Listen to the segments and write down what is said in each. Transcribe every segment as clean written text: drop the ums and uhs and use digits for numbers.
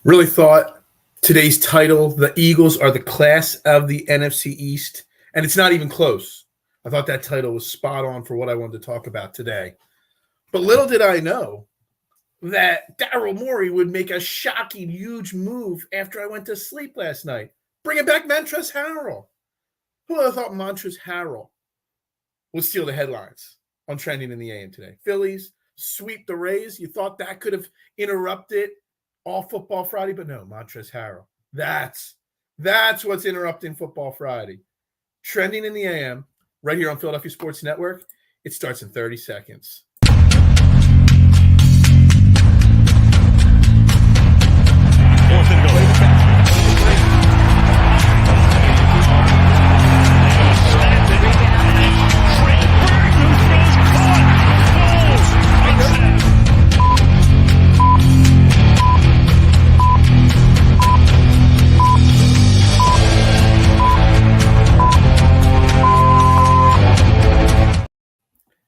Really thought today's title, the Eagles are the class of the NFC East, and it's not even close. I thought that title was spot on for what I wanted to talk about today. But little did I know that Daryl Morey would make a shocking, huge move after I went to sleep last night. Bringing back Montrezl Harrell. Who would have thought Montrezl Harrell would steal the headlines on Trending in the AM today? Phillies sweep the Rays. You thought that could have interrupted all Football Friday, but no, Montrezl Harrell. That's what's interrupting Football Friday. Trending in the AM, right here on Philadelphia Sports Network. It starts in 30 seconds. Fourth and goal.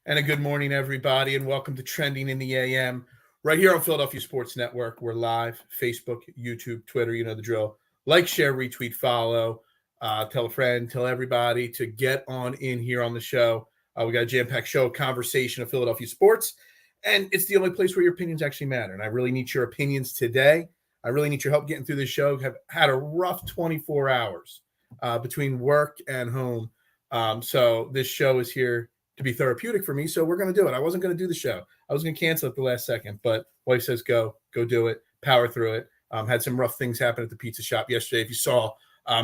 And a good morning, everybody, and welcome to Trending in the AM, right here on Philadelphia Sports Network. We're live, Facebook, YouTube, Twitter, you know the drill. Like, share, retweet, follow, tell a friend, tell everybody to get on in here on the show. We got a jam-packed show, conversation of Philadelphia sports, and it's the only place where your opinions actually matter. And I really need your opinions today. I really need your help getting through this show. Have had a rough 24 hours between work and home. So this show is here to be therapeutic for me, so we're going to do it. I wasn't going to do the show. I was going to cancel it the last second, but wife says go do it, power through it. Had some rough things happen at the pizza shop yesterday. If you saw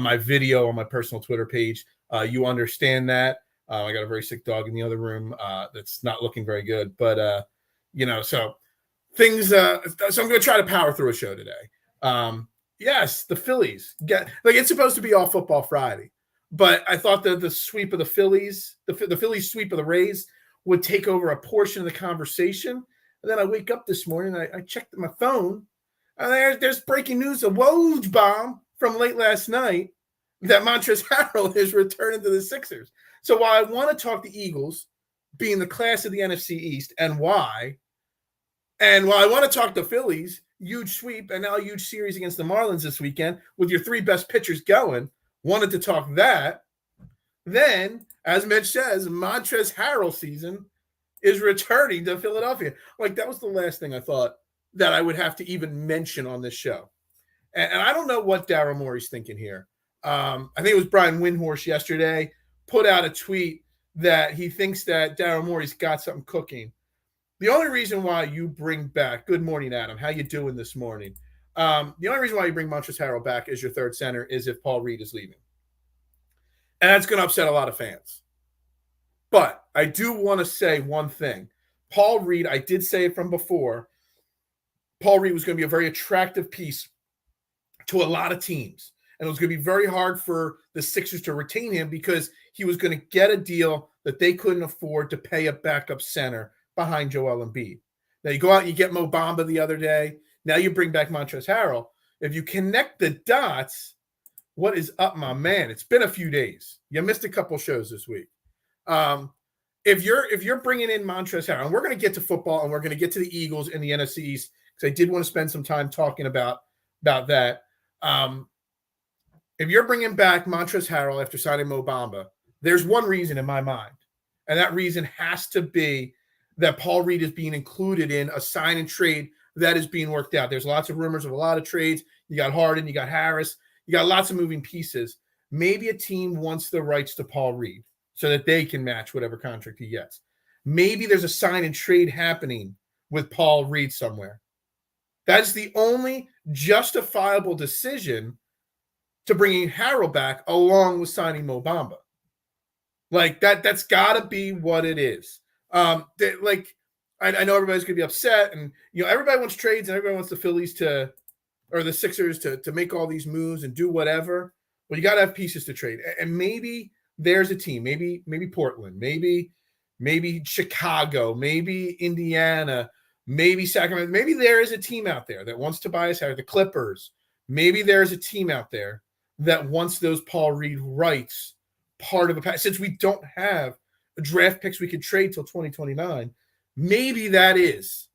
my video on my personal Twitter page, you understand that. I got a very sick dog in the other room that's not looking very good, but so things. So I'm going to try to power through a show today. Yes, the Phillies it's supposed to be all Football Friday. But I thought that the sweep of the Phillies, the Phillies sweep of the Rays would take over a portion of the conversation. And then I wake up this morning, I checked my phone, and there's breaking news, a Woj bomb from late last night that Montrezl Harrell is returning to the Sixers. So while I want to talk the Eagles being the class of the NFC East and why, and while I want to talk the Phillies, huge sweep and now a huge series against the Marlins this weekend with your three best pitchers going, wanted to talk that. Then, as Mitch says, Montrezl Harrell season is returning to Philadelphia. That was the last thing I thought that I would have to even mention on this show. And I don't know what Daryl Morey's thinking here. I think it was Brian Windhorst yesterday put out a tweet that he thinks that Daryl Morey's got something cooking. The only reason why you bring back – good morning, Adam. How you doing this morning? The only reason why you bring Montrezl Harrell back as your third center is if Paul Reed is leaving. And that's going to upset a lot of fans. But I do want to say one thing. Paul Reed, I did say it from before, Paul Reed was going to be a very attractive piece to a lot of teams. And it was going to be very hard for the Sixers to retain him because he was going to get a deal that they couldn't afford to pay a backup center behind Joel Embiid. Now you go out and you get Mo Bamba the other day. Now you bring back Montrezl Harrell. If you connect the dots, what is up, my man? It's been a few days. You missed a couple shows this week. If you're bringing in Montrezl Harrell, and we're going to get to football and we're going to get to the Eagles in the NFC East because I did want to spend some time talking about that. If you're bringing back Montrezl Harrell after signing Mo Bamba, there's one reason in my mind, and that reason has to be that Paul Reed is being included in a sign and trade that is being worked out. There's lots of rumors of a lot of trades. You got Harden, you got Harris, you got lots of moving pieces. Maybe a team wants the rights to Paul Reed so that they can match whatever contract he gets. Maybe there's a sign and trade happening with Paul Reed somewhere. That's the only justifiable decision to bringing Harrell back along with signing Mo Bamba. That's got to be what it is. I know everybody's going to be upset, and everybody wants trades, and everybody wants the Phillies or the Sixers to make all these moves and do whatever. Well, you got to have pieces to trade, and maybe there's a team, maybe Portland, maybe Chicago, maybe Indiana, maybe Sacramento. Maybe there is a team out there that wants Tobias Harris, the Clippers. Maybe there's a team out there that wants those Paul Reed rights part of the pack. Since we don't have draft picks we could trade till 2029. Maybe that is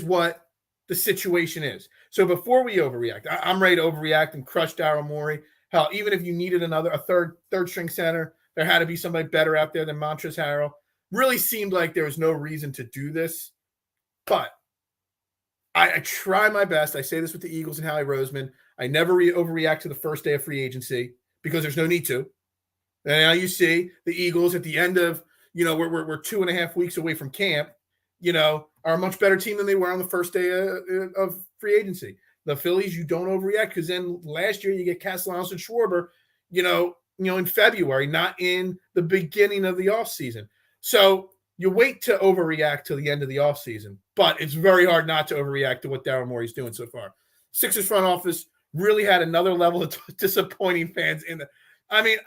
what the situation is. So before we overreact, I'm ready to overreact and crush Daryl Morey. Hell, even if you needed a third string center, there had to be somebody better out there than Montrezl Harrell. Really seemed like there was no reason to do this. But I try my best. I say this with the Eagles and Howie Roseman. I never overreact to the first day of free agency because there's no need to. And now you see the Eagles at the end of, we're 2.5 weeks away from camp, are a much better team than they were on the first day of free agency. The Phillies, you don't overreact because then last year you get Castellanos and Schwarber, in February, not in the beginning of the offseason. So you wait to overreact till the end of the offseason, but it's very hard not to overreact to what Daryl Morey's doing so far. Sixers front office really had another level of disappointing fans in the. I mean,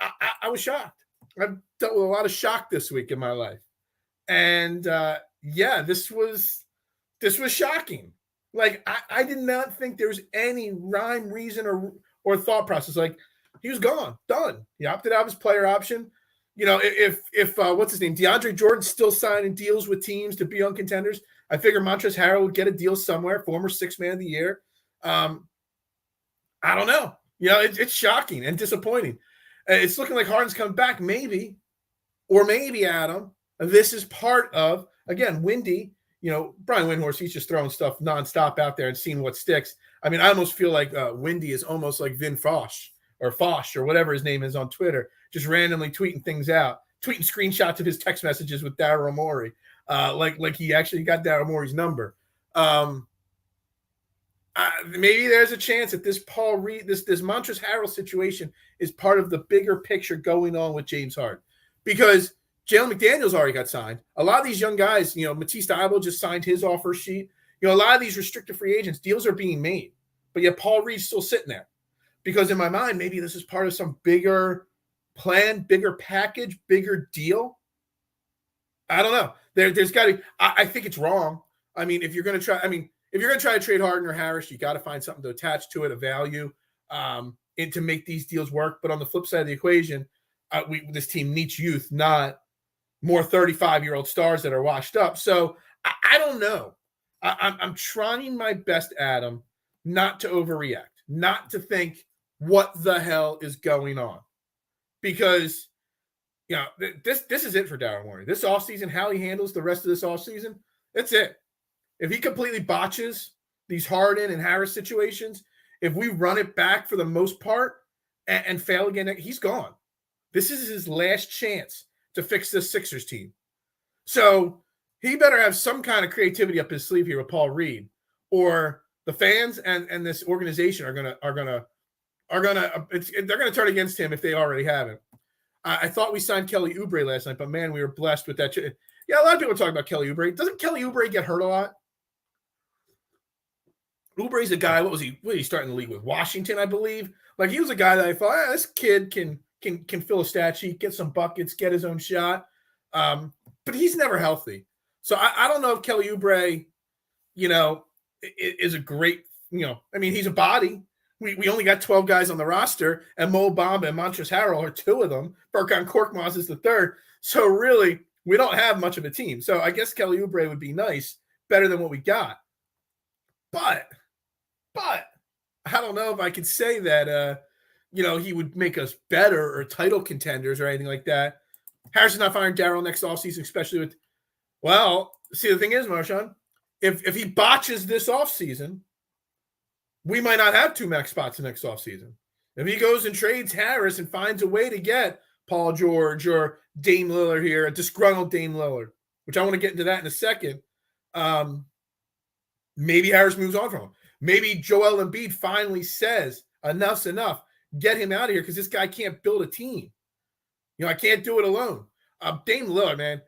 I was shocked. I've dealt with a lot of shock this week in my life, and this was shocking. Like I did not think there was any rhyme, reason, or thought process. Like he was gone, done. He opted out of his player option. If what's his name, DeAndre Jordan's still signing deals with teams to be on contenders, I figure Montrezl Harrell would get a deal somewhere. Former Sixth Man of the Year. I don't know. It's shocking and disappointing. It's looking like Harden's coming back, maybe, Adam. This is part of, again, Windy. Brian Windhorst, he's just throwing stuff nonstop out there and seeing what sticks. I mean, I almost feel like Windy is almost like Vin Fosh or whatever his name is on Twitter, just randomly tweeting things out, tweeting screenshots of his text messages with Daryl Morey, like he actually got Daryl Morey's number. Maybe there's a chance that this Paul Reed, this Montrezl Harrell situation is part of the bigger picture going on with James Harden, because Jalen McDaniels already got signed. A lot of these young guys, Matisse Thybulle just signed his offer sheet. A lot of these restricted free agents, deals are being made, but yet Paul Reed's still sitting there, because in my mind, maybe this is part of some bigger plan, bigger package, bigger deal. I don't know. There's got to. I think it's wrong. I mean, if you're going to try to trade Harden or Harris, you got to find something to attach to it, a value, and to make these deals work. But on the flip side of the equation, this team needs youth, not more 35-year-old stars that are washed up. So I don't know. I'm trying my best, Adam, not to overreact, not to think what the hell is going on, because this is it for Daryl Morey. This offseason, how he handles the rest of this offseason, that's it. If he completely botches these Harden and Harris situations, if we run it back for the most part and fail again, he's gone. This is his last chance to fix this Sixers team. So he better have some kind of creativity up his sleeve here with Paul Reed, or the fans and this organization are gonna turn against him if they already haven't. I thought we signed Kelly Oubre last night, but man, we were blessed with that. Yeah, a lot of people talk about Kelly Oubre. Doesn't Kelly Oubre get hurt a lot? Oubre's a guy. What was he starting the league with? Washington, I believe. Like, he was a guy that I thought, this kid can fill a stat sheet, get some buckets, get his own shot. But he's never healthy. So I don't know if Kelly Oubre, is a great, I mean, he's a body. We only got 12 guys on the roster, and Mo Bamba and Montrezl Harrell are two of them. Furkan Korkmaz is the third. So really, we don't have much of a team. So I guess Kelly Oubre would be nice, better than what we got. But I don't know if I could say that, he would make us better or title contenders or anything like that. Harris is not firing Daryl next offseason, especially with, the thing is, Marshawn, if he botches this offseason, we might not have two max spots next offseason. If he goes and trades Harris and finds a way to get Paul George or Dame Lillard here, a disgruntled Dame Lillard, which I want to get into that in a second, maybe Harris moves on from him. Maybe Joel Embiid finally says, enough's enough. Get him out of here, because this guy can't build a team. I can't do it alone. Dame Lillard, man.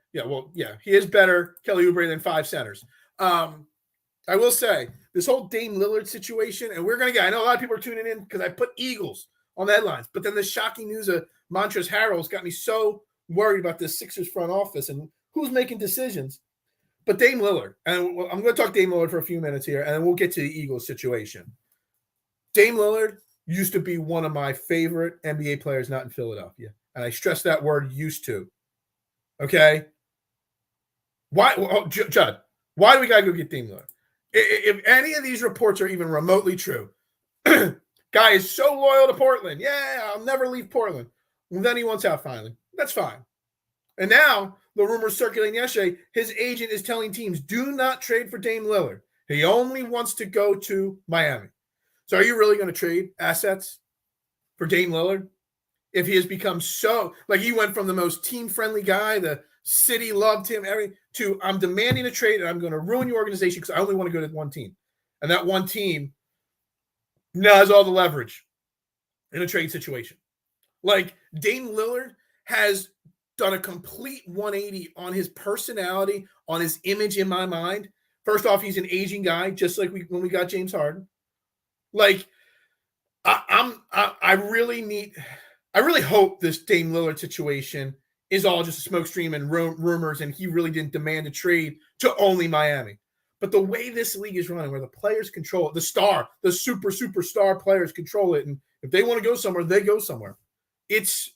He is better, Kelly Oubre, than five centers. I will say, this whole Dame Lillard situation, and we're going to get, I know a lot of people are tuning in because I put Eagles on the headlines, but then the shocking news of Montrezl Harrell's got me so worried about this Sixers front office and who's making decisions. But Dame Lillard, and I'm going to talk Dame Lillard for a few minutes here, and then we'll get to the Eagles situation. Dame Lillard used to be one of my favorite NBA players not in Philadelphia, and I stress that word used to. Okay? Why, Judd, why do we got to go get Dame Lillard? If any of these reports are even remotely true, guy is so loyal to Portland. Yeah, I'll never leave Portland. Well, then he wants out finally. That's fine. And now the rumors circulating yesterday, his agent is telling teams, do not trade for Dame Lillard. He only wants to go to Miami. So are you really going to trade assets for Dame Lillard? If he has become so, like he went from the most team-friendly guy, the city loved him, to I'm demanding a trade and I'm going to ruin your organization because I only want to go to one team. And that one team now has all the leverage in a trade situation. Like Dame Lillard has done a complete 180 on his personality, on his image in my mind. First off, he's an aging guy, just like when we got James Harden. Like, I really hope this Dame Lillard situation is all just a smokescreen and rumors, and he really didn't demand a trade to only Miami. But the way this league is running, where the players control it, the superstar players control it, and if they want to go somewhere, they go somewhere. It's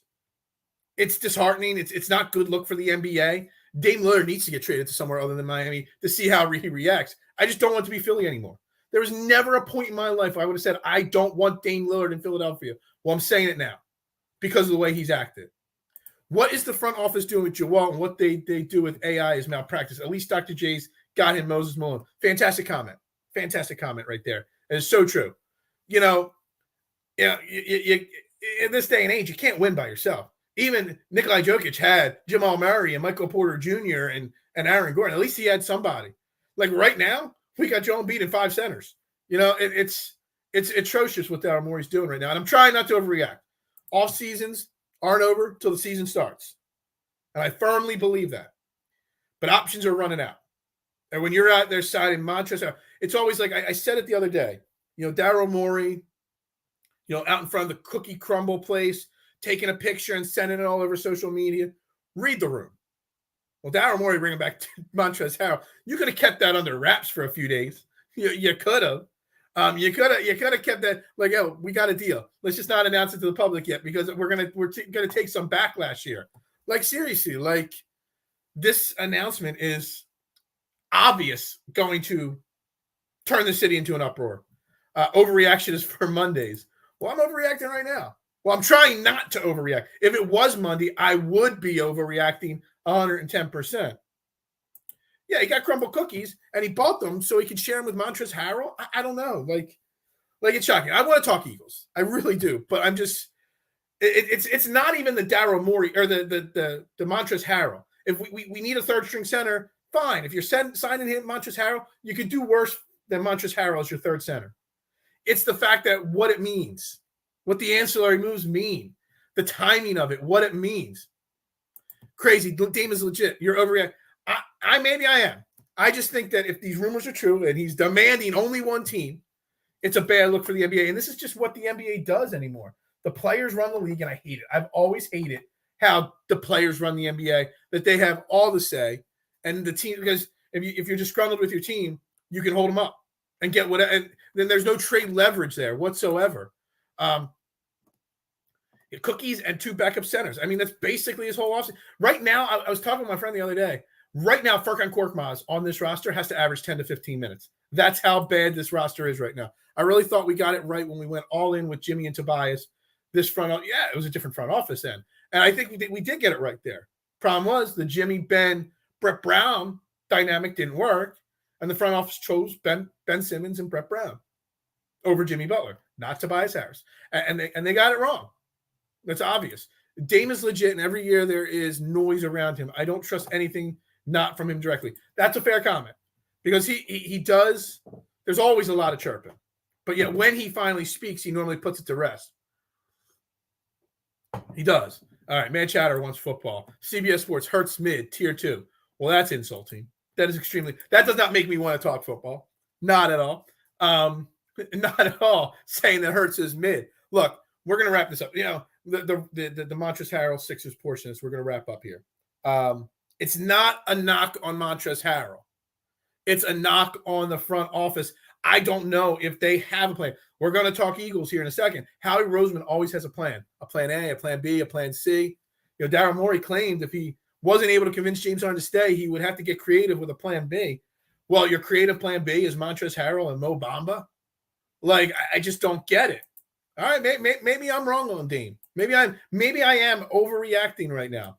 disheartening. It's not good look for the NBA. Dame Lillard needs to get traded to somewhere other than Miami to see how he reacts. I just don't want to be Philly anymore. There was never a point in my life where I would have said, I don't want Dame Lillard in Philadelphia. Well, I'm saying it now because of the way he's acted. What is the front office doing with Joel, and what they do with AI is malpractice. At least Dr. J's got him Moses Malone. Fantastic comment right there. And it's so true. You in this day and age, you can't win by yourself. Even Nikolai Jokic had Jamal Murray and Michael Porter Jr. and Aaron Gordon. At least he had somebody. Like right now, we got Joel Embiid in 5 centers. It's atrocious what Daryl Morey's doing right now. And I'm trying not to overreact. Off seasons aren't over till the season starts. And I firmly believe that. But options are running out. And when you're out there signing Montrezl, it's always like I said it the other day. Daryl Morey, out in front of the cookie crumble place, taking a picture and sending it all over social media. Read the room. Well, Daryl Morey bringing back Montrezl Harrell. You could have kept that under wraps for a few days. You could have. You could have kept that like, oh, we got a deal. Let's just not announce it to the public yet because we're gonna take some backlash here. Like seriously, like this announcement is obvious going to turn the city into an uproar. Overreaction is for Mondays. Well, I'm overreacting right now. Well, I'm trying not to overreact. If it was Monday, I would be overreacting 110%. Yeah, he got crumble cookies, and he bought them so he could share them with Montrezl Harrell. I don't know. Like it's shocking. I want to talk Eagles. I really do. But I'm just it's not even the Daryl Morey or the Montrezl Harrell. If we need a third-string center, fine. If you're signing him, Montrezl Harrell, you could do worse than Montrezl Harrell as your third center. It's the fact that what it means, what the ancillary moves mean, the timing of it, what it means. Crazy. Dame is legit. You're overreacting. Maybe I am. I just think that if these rumors are true and he's demanding only one team, it's a bad look for the NBA. And this is just what the NBA does anymore. The players run the league, and I hate it. I've always hated how the players run the NBA, that they have all the say. And the team, because if you're disgruntled with your team, you can hold them up and get whatever. And then there's no trade leverage there whatsoever. Cookies and 2 backup centers. I mean, that's basically his whole offseason. Right now, I was talking with my friend the other day. Right now, Furkan Korkmaz on this roster has to average 10 to 15 minutes. That's how bad this roster is right now. I really thought we got it right when we went all in with Jimmy and Tobias. This it was a different front office then. And I think we did get it right there. Problem was the Jimmy, Ben, Brett Brown dynamic didn't work. And the front office chose Ben Simmons and Brett Brown over Jimmy Butler, not Tobias Harris. And they got it wrong. That's obvious. Dame is legit, and every year there is noise around him. I don't trust anything not from him directly. That's a fair comment because he does. There's always a lot of chirping, but yet when he finally speaks, he normally puts it to rest. He does. All right, Man Chatter wants football. CBS Sports Hurts mid tier 2. Well, that's insulting. That is extremely. That does not make me want to talk football. Not at all. Not at all. Saying that Hurts is mid. Look, we're gonna wrap this up. The Montrezl Harrell Sixers portion is we're gonna wrap up here. It's not a knock on Montrezl Harrell. It's a knock on the front office. I don't know if they have a plan. We're going to talk Eagles here in a second. Howie Roseman always has a plan A, a plan B, a plan C. Daryl Morey claimed if he wasn't able to convince James Harden to stay, he would have to get creative with a plan B. Well, your creative plan B is Montrezl Harrell and Mo Bamba. Like, I just don't get it. All right, maybe I'm wrong on Dame. Maybe I am overreacting right now.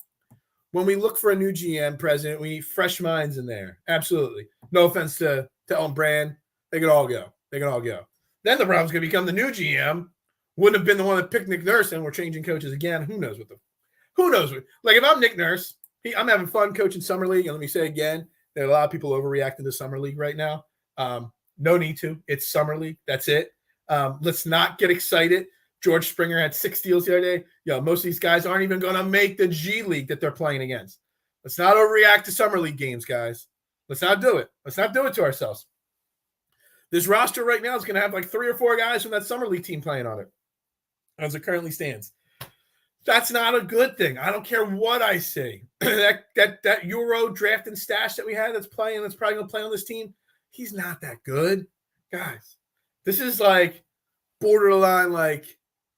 When we look for a new GM president, we need fresh minds in there. Absolutely. No offense to Elton Brand. They could all go. Then the Browns could become the new GM. Wouldn't have been the one that picked Nick Nurse, and we're changing coaches again. Who knows what? Like, if I'm Nick Nurse, I'm having fun coaching Summer League. And let me say again, there are a lot of people overreacting to Summer League right now. No need to. It's Summer League. That's it. Let's not get excited. George Springer had 6 steals the other day. Most of these guys aren't even going to make the G League that they're playing against. Let's not overreact to Summer League games, guys. Let's not do it. Let's not do it to ourselves. This roster right now is going to have like 3 or 4 guys from that Summer League team playing on it, as it currently stands. That's not a good thing. I don't care what I say. that Euro draft and stash that we had that's probably going to play on this team, he's not that good. Guys, this is like borderline like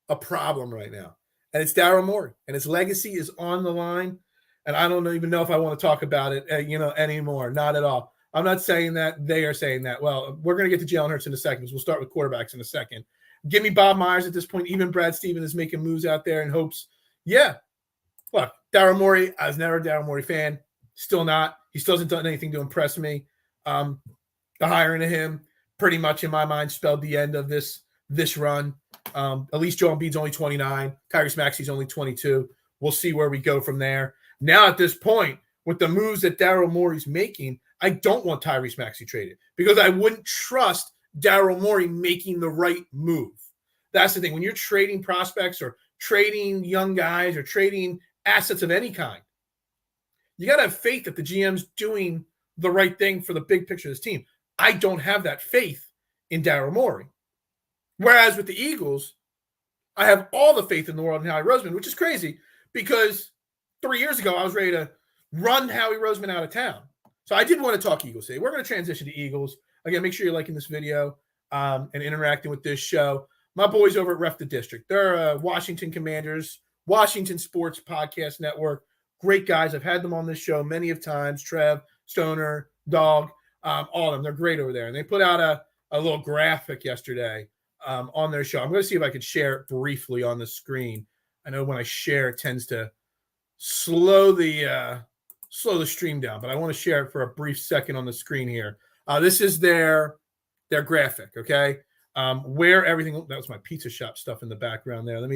a problem right now. And it's Daryl Morey, and his legacy is on the line. And I don't even know if I want to talk about it, anymore. Not at all. I'm not saying that. They are saying that. Well, we're going to get to Jalen Hurts in a second, because we'll start with quarterbacks in a second. Give me Bob Myers at this point. Even Brad Stevens is making moves out there in hopes. Yeah. Look, Daryl Morey, I was never a Daryl Morey fan. Still not. He still hasn't done anything to impress me. The hiring of him pretty much, in my mind, spelled the end of this run. At least Joel Embiid's only 29. Tyrese Maxey's only 22. We'll see where we go from there. Now, at this point, with the moves that Daryl Morey's making, I don't want Tyrese Maxey traded, because I wouldn't trust Daryl Morey making the right move. That's the thing. When you're trading prospects or trading young guys or trading assets of any kind, you got to have faith that the GM's doing the right thing for the big picture of this team. I don't have that faith in Daryl Morey. Whereas with the Eagles, I have all the faith in the world in Howie Roseman, which is crazy, because 3 years ago I was ready to run Howie Roseman out of town. So I did want to talk Eagles today. We're going to transition to Eagles. Again, make sure you're liking this video and interacting with this show. My boys over at Ref the District. They're Washington Commanders, Washington Sports Podcast Network. Great guys. I've had them on this show many of times. Trev, Stoner, Dog, all of them. They're great over there. And they put out a little graphic yesterday on their show. I'm going to see if I could share it briefly on the screen. I know when I share, it tends to slow the stream down, but I want to share it for a brief second on the screen here. This is their graphic, okay? Where everything, that was my pizza shop stuff in the background there. Let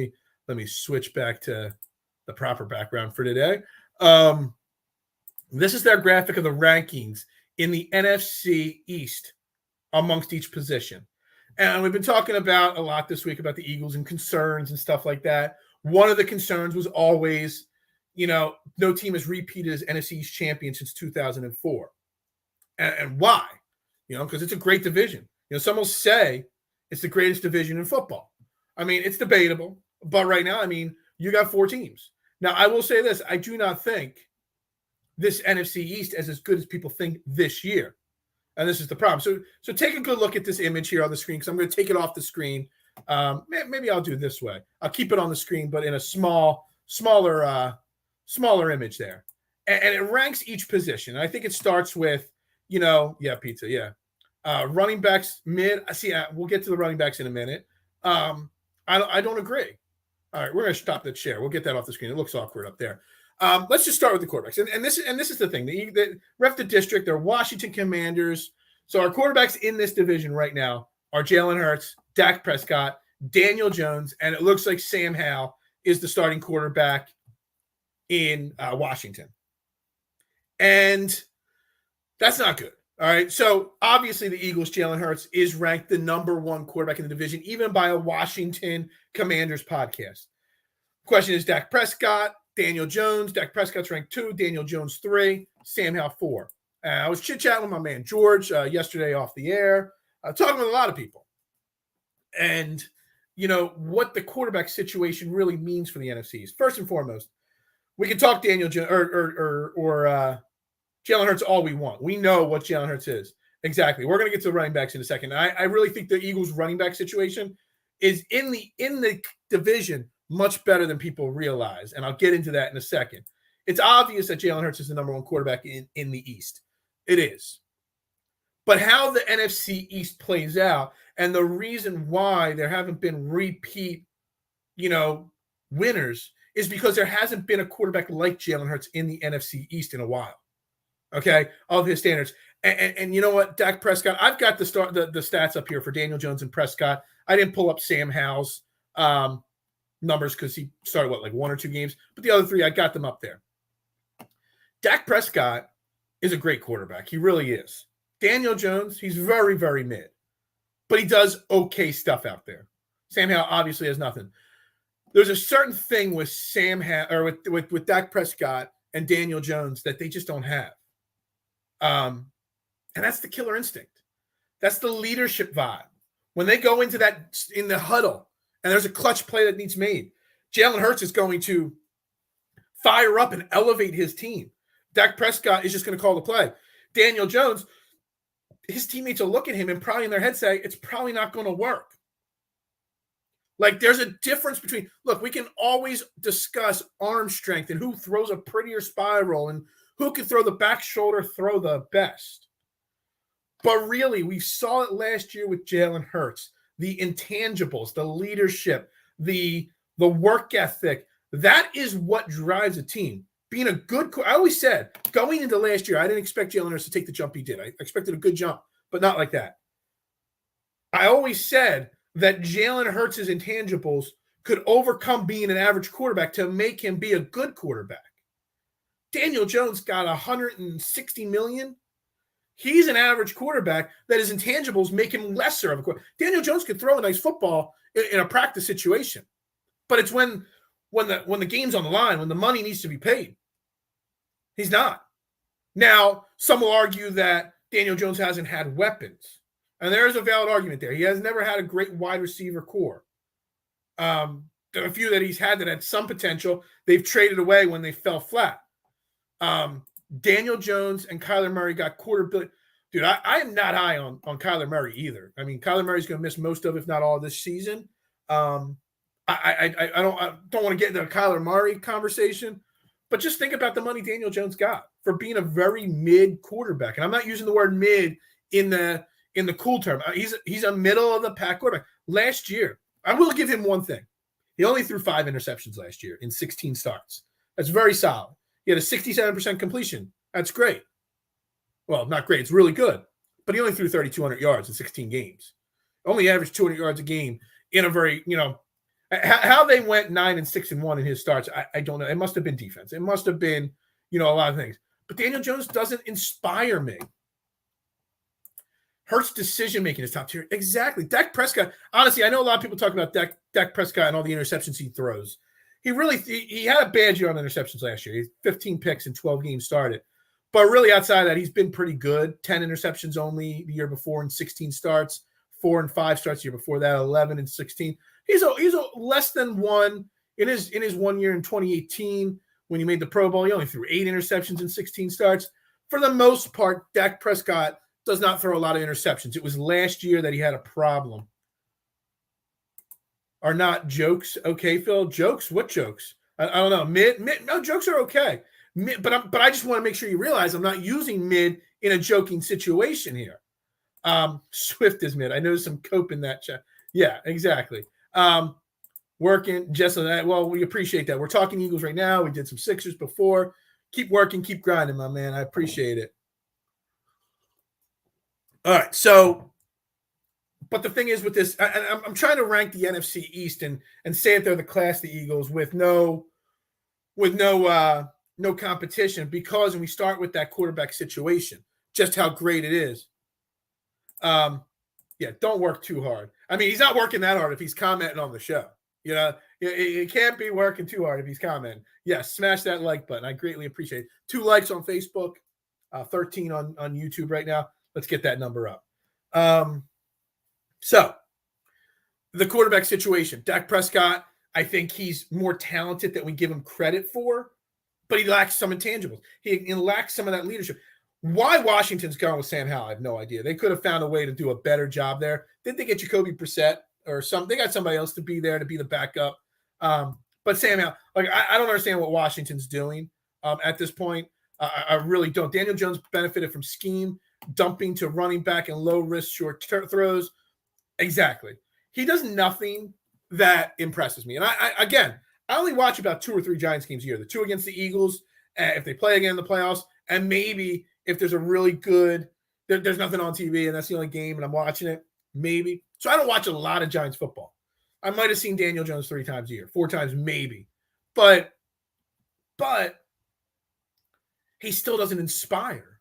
me switch back to the proper background for today. This is their graphic of the rankings in the NFC East amongst each position. And we've been talking about a lot this week about the Eagles and concerns and stuff like that. One of the concerns was always, no team has repeated as NFC East champion since 2004. And why? Because it's a great division. Some will say it's the greatest division in football. I mean, it's debatable. But right now, you got 4 teams. Now, I will say this. I do not think this NFC East is as good as people think this year. And this is the problem. So take a good look at this image here on the screen, because I'm going to take it off the screen. Maybe I'll do it this way. I'll keep it on the screen, but in a smaller image there. And it ranks each position. I think it starts with, pizza, yeah. Running backs, mid. We'll get to the running backs in a minute. I don't agree. All right, we're going to stop that share. We'll get that off the screen. It looks awkward up there. Let's just start with the quarterbacks. And this is the thing. The Ref the District, they're Washington Commanders. So our quarterbacks in this division right now are Jalen Hurts, Dak Prescott, Daniel Jones, and it looks like Sam Howell is the starting quarterback in Washington. And that's not good. All right. So obviously the Eagles, Jalen Hurts, is ranked the number 1 quarterback in the division, even by a Washington Commanders podcast. Question is Dak Prescott, Daniel Jones. Dak Prescott's ranked 2, Daniel Jones 3, Sam Howell 4. I was chit-chatting with my man George yesterday off the air, talking with a lot of people. And, what the quarterback situation really means for the NFC East. First and foremost, we can talk Daniel Jones or Jalen Hurts all we want. We know what Jalen Hurts is. Exactly. We're going to get to the running backs in a second. I really think the Eagles running back situation is in the division much better than people realize. And I'll get into that in a second. It's obvious that Jalen Hurts is the number 1 quarterback in the East. It is. But how the NFC East plays out and the reason why there haven't been repeat, winners is because there hasn't been a quarterback like Jalen Hurts in the NFC East in a while. Okay, of his standards. And you know what, Dak Prescott, I've got the stats up here for Daniel Jones and Prescott. I didn't pull up Sam Howell's numbers because he started, like 1 or 2 games? But the other 3, I got them up there. Dak Prescott is a great quarterback. He really is. Daniel Jones, he's very, very mid. But he does okay stuff out there. Sam Howell obviously has nothing. There's a certain thing with with Dak Prescott and Daniel Jones that they just don't have. And that's the killer instinct. That's the leadership vibe. When they go into in the huddle and there's a clutch play that needs made, Jalen Hurts is going to fire up and elevate his team. Dak Prescott is just going to call the play. Daniel Jones, his teammates will look at him and probably in their head say, it's probably not going to work. Like, there's a difference between, look, we can always discuss arm strength and who throws a prettier spiral and who can throw the back shoulder throw the best. But really, we saw it last year with Jalen Hurts. The intangibles, the leadership, the work ethic, that is what drives a team. Being a good – I always said, going into last year, I didn't expect Jalen Hurts to take the jump he did. I expected a good jump, but not like that. I always said that Jalen Hurts' intangibles could overcome being an average quarterback to make him be a good quarterback. Daniel Jones got $160 million. He's an average quarterback that his intangibles make him lesser of a quarterback. Daniel Jones can throw a nice football in a practice situation, but it's when the game's on the line, when the money needs to be paid. He's not. Now, some will argue that Daniel Jones hasn't had weapons, and there is a valid argument there. He has never had a great wide receiver core. There are a few that he's had that had some potential. They've traded away when they fell flat. Daniel Jones and Kyler Murray got $250 million. Dude, I am not high on Kyler Murray either. I mean, Kyler Murray's going to miss most of, if not all, of this season. I don't want to get into a Kyler Murray conversation, but just think about the money Daniel Jones got for being a very mid quarterback. And I'm not using the word mid in the cool term. He's a middle of the pack quarterback. Last year, I will give him one thing. He only threw 5 interceptions last year in 16 starts. That's very solid. He had a 67% completion. That's great. Well, not great. It's really good. But he only threw 3,200 yards in 16 games. Only averaged 200 yards a game in a very, how they went 9-6-1 in his starts, I don't know. It must have been defense. It must have been, a lot of things. But Daniel Jones doesn't inspire me. Hurts decision-making is top tier. Exactly. Dak Prescott, honestly, I know a lot of people talk about Dak Prescott and all the interceptions he throws. He had a bad year on interceptions last year. He had 15 picks in 12 games started. But really outside of that, he's been pretty good. 10 interceptions only the year before in 16 starts. 4 and 5 starts the year before that, 11 and 16. He's a less than 1 in his 1 year in 2018 when he made the Pro Bowl. He only threw 8 interceptions in 16 starts. For the most part, Dak Prescott does not throw a lot of interceptions. It was last year that he had a problem. Are not jokes okay, Phil? Jokes? What jokes? I don't know. Mid? No, jokes are okay. But I just want to make sure you realize I'm not using mid in a joking situation here. Swift is mid. I know some cope in that chat. Yeah, exactly. Working, just on that. Well, we appreciate that. We're talking Eagles right now. We did some Sixers before. Keep working, keep grinding, my man. I appreciate it. All right, so, but the thing is with this, I'm trying to rank the NFC East and say that they're the class of the Eagles with no competition, because when we start with that quarterback situation, just how great it is. Yeah, don't work too hard. I mean, he's not working that hard if he's commenting on the show. It can't be working too hard if he's commenting. Yes, smash that like button. I greatly appreciate it. 2 likes on Facebook, 13 on YouTube right now. Let's get that number up. So the quarterback situation, Dak Prescott, I think he's more talented than we give him credit for, but he lacks some intangibles. He lacks some of that leadership. Why Washington's going with Sam Howell, I have no idea. They could have found a way to do a better job there. Didn't they get Jacoby Brissett or something? They got somebody else to be there to be the backup. But Sam Howell, I don't understand what Washington's doing at this point. I really don't. Daniel Jones benefited from scheme. dumping to running back and low risk short throws. Exactly. He does nothing that impresses me. And I only watch about 2 or 3 Giants games a year. The 2 against the Eagles, if they play again in the playoffs, and maybe if there's a really good, there's nothing on TV and that's the only game and I'm watching it, maybe. So I don't watch a lot of Giants football. I might have seen Daniel Jones 3 times a year, 4 times maybe. But he still doesn't inspire.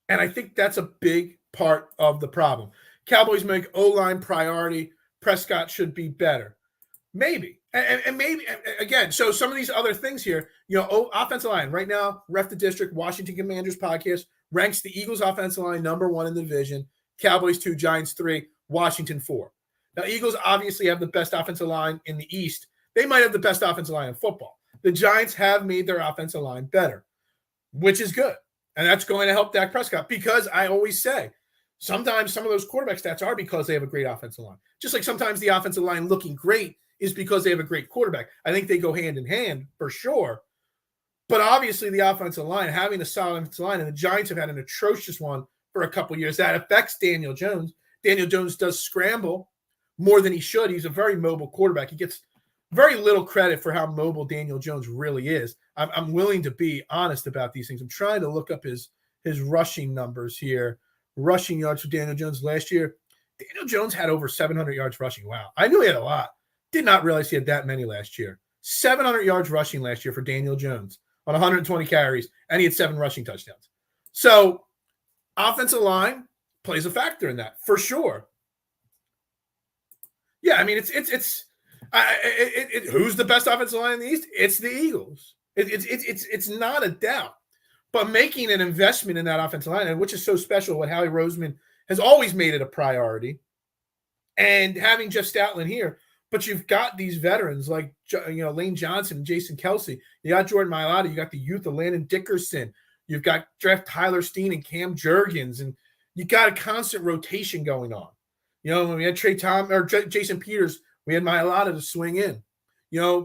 And I think that's a big part of the problem. Cowboys make O-line priority. Prescott should be better. Maybe. And maybe, again, so some of these other things here, offensive line. Right now, Ref the District, Washington Commanders podcast ranks the Eagles offensive line number 1 in the division. Cowboys 2, Giants 3, Washington 4. Now, Eagles obviously have the best offensive line in the East. They might have the best offensive line in football. The Giants have made their offensive line better, which is good. And that's going to help Dak Prescott because I always say, sometimes some of those quarterback stats are because they have a great offensive line. Just like sometimes the offensive line looking great is because they have a great quarterback. I think they go hand in hand for sure. But obviously the offensive line, having a solid offensive line, and the Giants have had an atrocious one for a couple years, that affects Daniel Jones. Daniel Jones does scramble more than he should. He's a very mobile quarterback. He gets very little credit for how mobile Daniel Jones really is. I'm willing to be honest about these things. I'm trying to look up his rushing numbers here. Rushing yards for Daniel Jones last year. Daniel Jones had over 700 yards rushing. Wow. I knew he had a lot. Did not realize he had that many last year. 700 yards rushing last year for Daniel Jones on 120 carries, and he had 7 rushing touchdowns. So offensive line plays a factor in that for sure. Yeah, I mean, who's the best offensive line in the East? It's the Eagles. It's not a doubt. But making an investment in that offensive line, which is so special, what Howie Roseman has always made it a priority, and having Jeff Stoutland here, but you've got these veterans like Lane Johnson and Jason Kelsey. You got Jordan Mailata. You got the youth of Landon Dickerson. You've got draft Tyler Steen and Cam Jurgens, and you got a constant rotation going on. When we had Jason Peters, we had Mailata to swing in.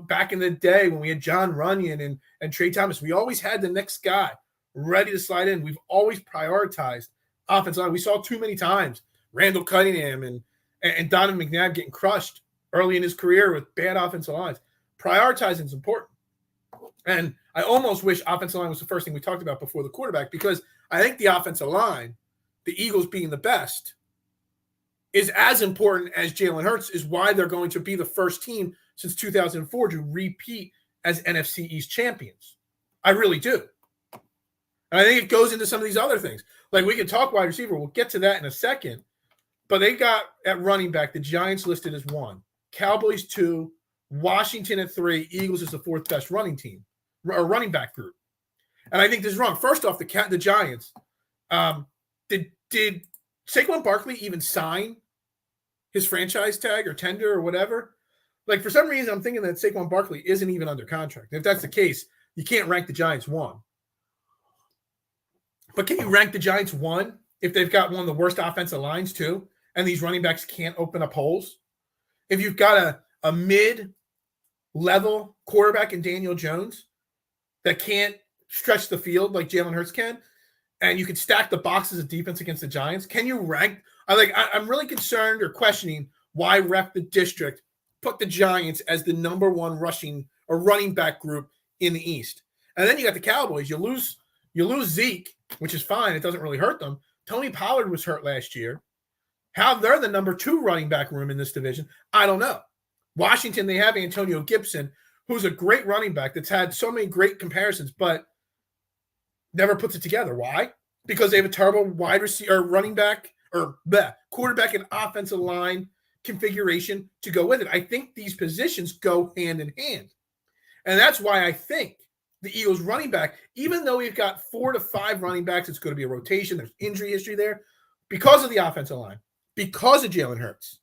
Back in the day when we had John Runyon and Trey Thomas, we always had the next guy ready to slide in. We've always prioritized offensive line. We saw too many times Randall Cunningham and Donovan McNabb getting crushed early in his career with bad offensive lines. Prioritizing is important. And I almost wish offensive line was the first thing we talked about before the quarterback, because I think the offensive line, the Eagles being the best, is as important as Jalen Hurts, is why they're going to be the first team since 2004 to repeat as NFC East champions. I really do. And I think it goes into some of these other things. Like, we can talk wide receiver. We'll get to that in a second. But they got at running back, the Giants listed as 1, Cowboys 2, Washington at 3, Eagles is the 4th best running team or running back group. And I think this is wrong. First off, the Giants, did Saquon Barkley even sign his franchise tag or tender or whatever? Like, for some reason, I'm thinking that Saquon Barkley isn't even under contract. If that's the case, you can't rank the Giants 1. But can you rank the Giants 1 if they've got one of the worst offensive lines too, and these running backs can't open up holes? If you've got a mid-level quarterback in Daniel Jones that can't stretch the field like Jalen Hurts can, and you can stack the boxes of defense against the Giants, can you rank? I'm really concerned or questioning why Ref the District put the Giants as the number 1 rushing or running back group in the East. And then you got the Cowboys. You lose Zeke, which is fine. It doesn't really hurt them. Tony Pollard was hurt last year. How they're the number 2 running back room in this division, I don't know. Washington, they have Antonio Gibson, who's a great running back that's had so many great comparisons, but never puts it together. Why? Because they have a terrible wide receiver, running back, or quarterback and offensive line configuration to go with it. I think these positions go hand in hand. And that's why I think the Eagles running back, even though we've got 4 to 5 running backs, it's going to be a rotation. There's injury history there because of the offensive line, because of Jalen Hurts.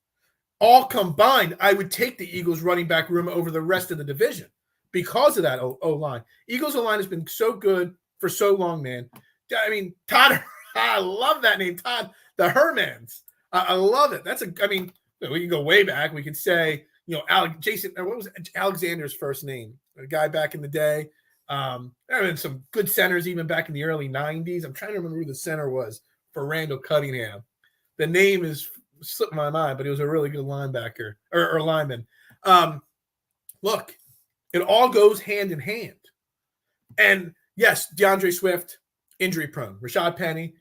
All combined, I would take the Eagles running back room over the rest of the division because of that O-line. Eagles O-line has been so good for so long, man. I mean, Todd, I love that name, Todd, the Hermans. I love it. We can go way back. We could say, Jason, what was Alexander's first name? A guy back in the day. There have been some good centers even back in the early 90s. I'm trying to remember who the center was for Randall Cunningham. The name is slipping my mind, but he was a really good linebacker or lineman. Look, it all goes hand in hand. And yes, DeAndre Swift, injury prone. Rashad Penny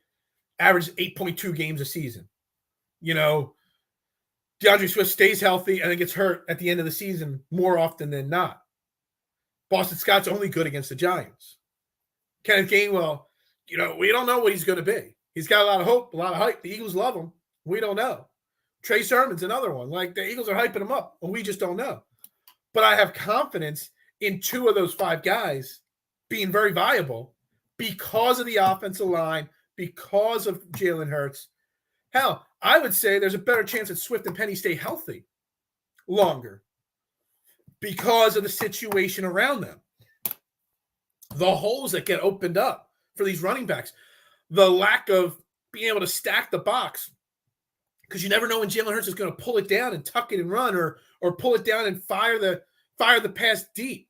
averages 8.2 games a season. DeAndre Swift stays healthy and then gets hurt at the end of the season more often than not. Boston Scott's only good against the Giants. Kenneth Gainwell, we don't know what he's going to be. He's got a lot of hope, a lot of hype. The Eagles love him. We don't know. Trey Sermon's another one. Like, the Eagles are hyping him up, and we just don't know. But I have confidence in 2 of those 5 guys being very viable because of the offensive line, because of Jalen Hurts. Hell, I would say there's a better chance that Swift and Penny stay healthy longer because of the situation around them. The holes that get opened up for these running backs, the lack of being able to stack the box, because you never know when Jalen Hurts is going to pull it down and tuck it and run, or pull it down and fire the pass deep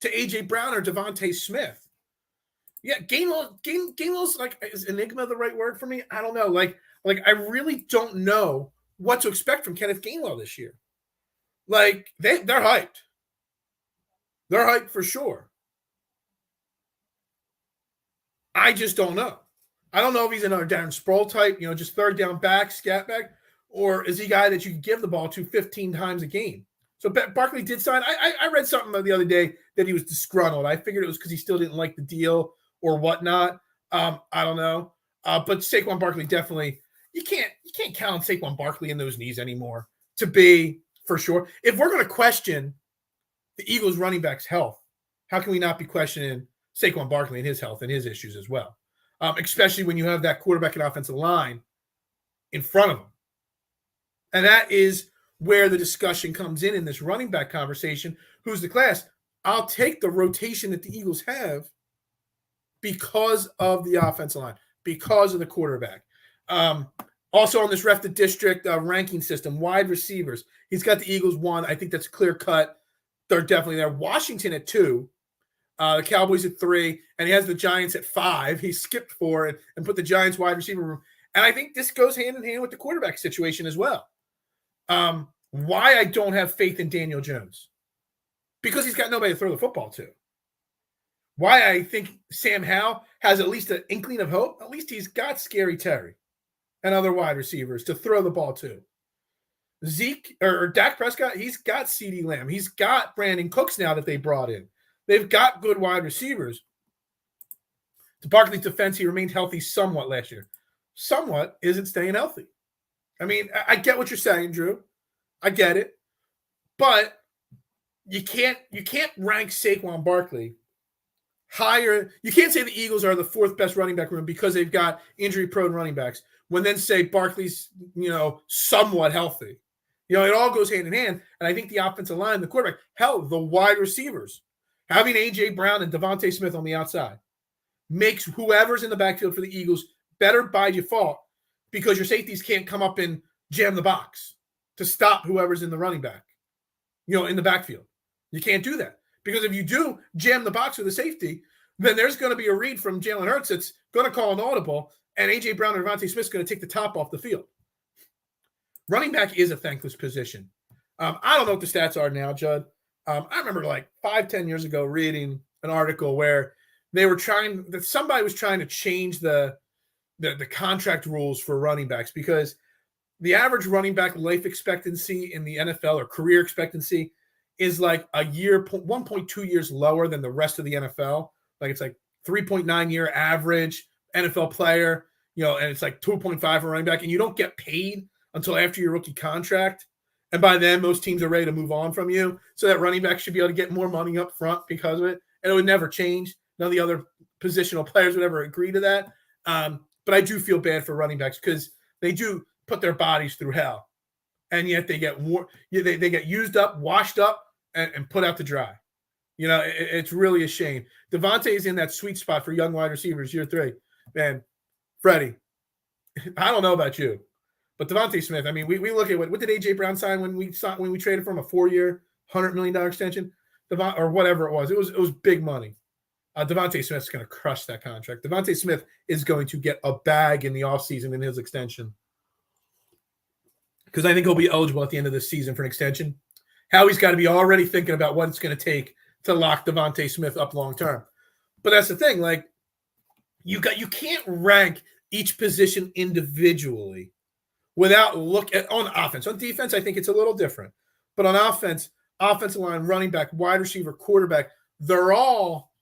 to A.J. Brown or Devontae Smith. Yeah, Gainwell's like, is enigma the right word for me? I don't know. Like I really don't know what to expect from Kenneth Gainwell this year. Like, they're hyped. They're hyped for sure. I just don't know. I don't know if he's another Darren Sproul type, just third down back, scat back, or is he a guy that you can give the ball to 15 times a game? So Barkley did sign. I read something the other day that he was disgruntled. I figured it was because he still didn't like the deal or whatnot. I don't know. But Saquon Barkley definitely, you can't count on Saquon Barkley in those knees anymore to be for sure. If we're going to question the Eagles running back's health, how can we not be questioning Saquon Barkley and his health and his issues as well? Especially when you have that quarterback and offensive line in front of him. And that is where the discussion comes in this running back conversation. Who's the class? I'll take the rotation that the Eagles have because of the offensive line, because of the quarterback. Also on this Ref the District ranking system, wide receivers. He's got the Eagles 1. I think that's clear cut. They're definitely there. Washington at 2. The Cowboys at 3, and he has the Giants at 5. He skipped 4 and put the Giants wide receiver room. And I think this goes hand in hand with the quarterback situation as well. Why I don't have faith in Daniel Jones? Because he's got nobody to throw the football to. Why I think Sam Howell has at least an inkling of hope? At least he's got Scary Terry and other wide receivers to throw the ball to. Zeke or Dak Prescott, he's got CeeDee Lamb. He's got Brandon Cooks now that they brought in. They've got good wide receivers. To Barkley's defense, he remained healthy somewhat last year. Somewhat isn't staying healthy. I mean, I get what you're saying, Drew. I get it. But you can't rank Saquon Barkley higher. You can't say the Eagles are the 4th best running back room because they've got injury-prone running backs, when then say Barkley's, somewhat healthy. It all goes hand in hand. And I think the offensive line, the quarterback, hell, the wide receivers, having A.J. Brown and Devontae Smith on the outside makes whoever's in the backfield for the Eagles better by default, because your safeties can't come up and jam the box to stop whoever's in the running back, in the backfield. You can't do that, because if you do jam the box with the safety, then there's going to be a read from Jalen Hurts that's going to call an audible, and A.J. Brown and Devontae Smith's going to take the top off the field. Running back is a thankless position. I don't know what the stats are now, Judd. I remember like 5-10 years ago reading an article where somebody was trying to change the contract rules for running backs, because the average running back life expectancy in the NFL, or career expectancy, is like 1.2 years lower than the rest of the NFL. Like, it's like 3.9 year average NFL player, and it's like 2.5 for running back, and you don't get paid until after your rookie contract. And by then, most teams are ready to move on from you. So that running back should be able to get more money up front because of it. And it would never change. None of the other positional players would ever agree to that. But I do feel bad for running backs, because they do put their bodies through hell. And yet they get they get used up, washed up, and put out to dry. It's really a shame. Devontae is in that sweet spot for young wide receivers, year 3. Man, Freddie, I don't know about you, but Devontae Smith, I mean, we look at what did A.J. Brown sign when we traded for him, a 4-year, $100 million extension, or whatever it was. It was big money. Devontae Smith's going to crush that contract. Devontae Smith is going to get a bag in the offseason in his extension, because I think he'll be eligible at the end of this season for an extension. Howie's got to be already thinking about what it's going to take to lock Devontae Smith up long term. But that's the thing. Like, you can't rank each position individually without look at on offense. On defense, I think it's a little different. But on offense, offensive line, running back, wide receiver, quarterback, they're all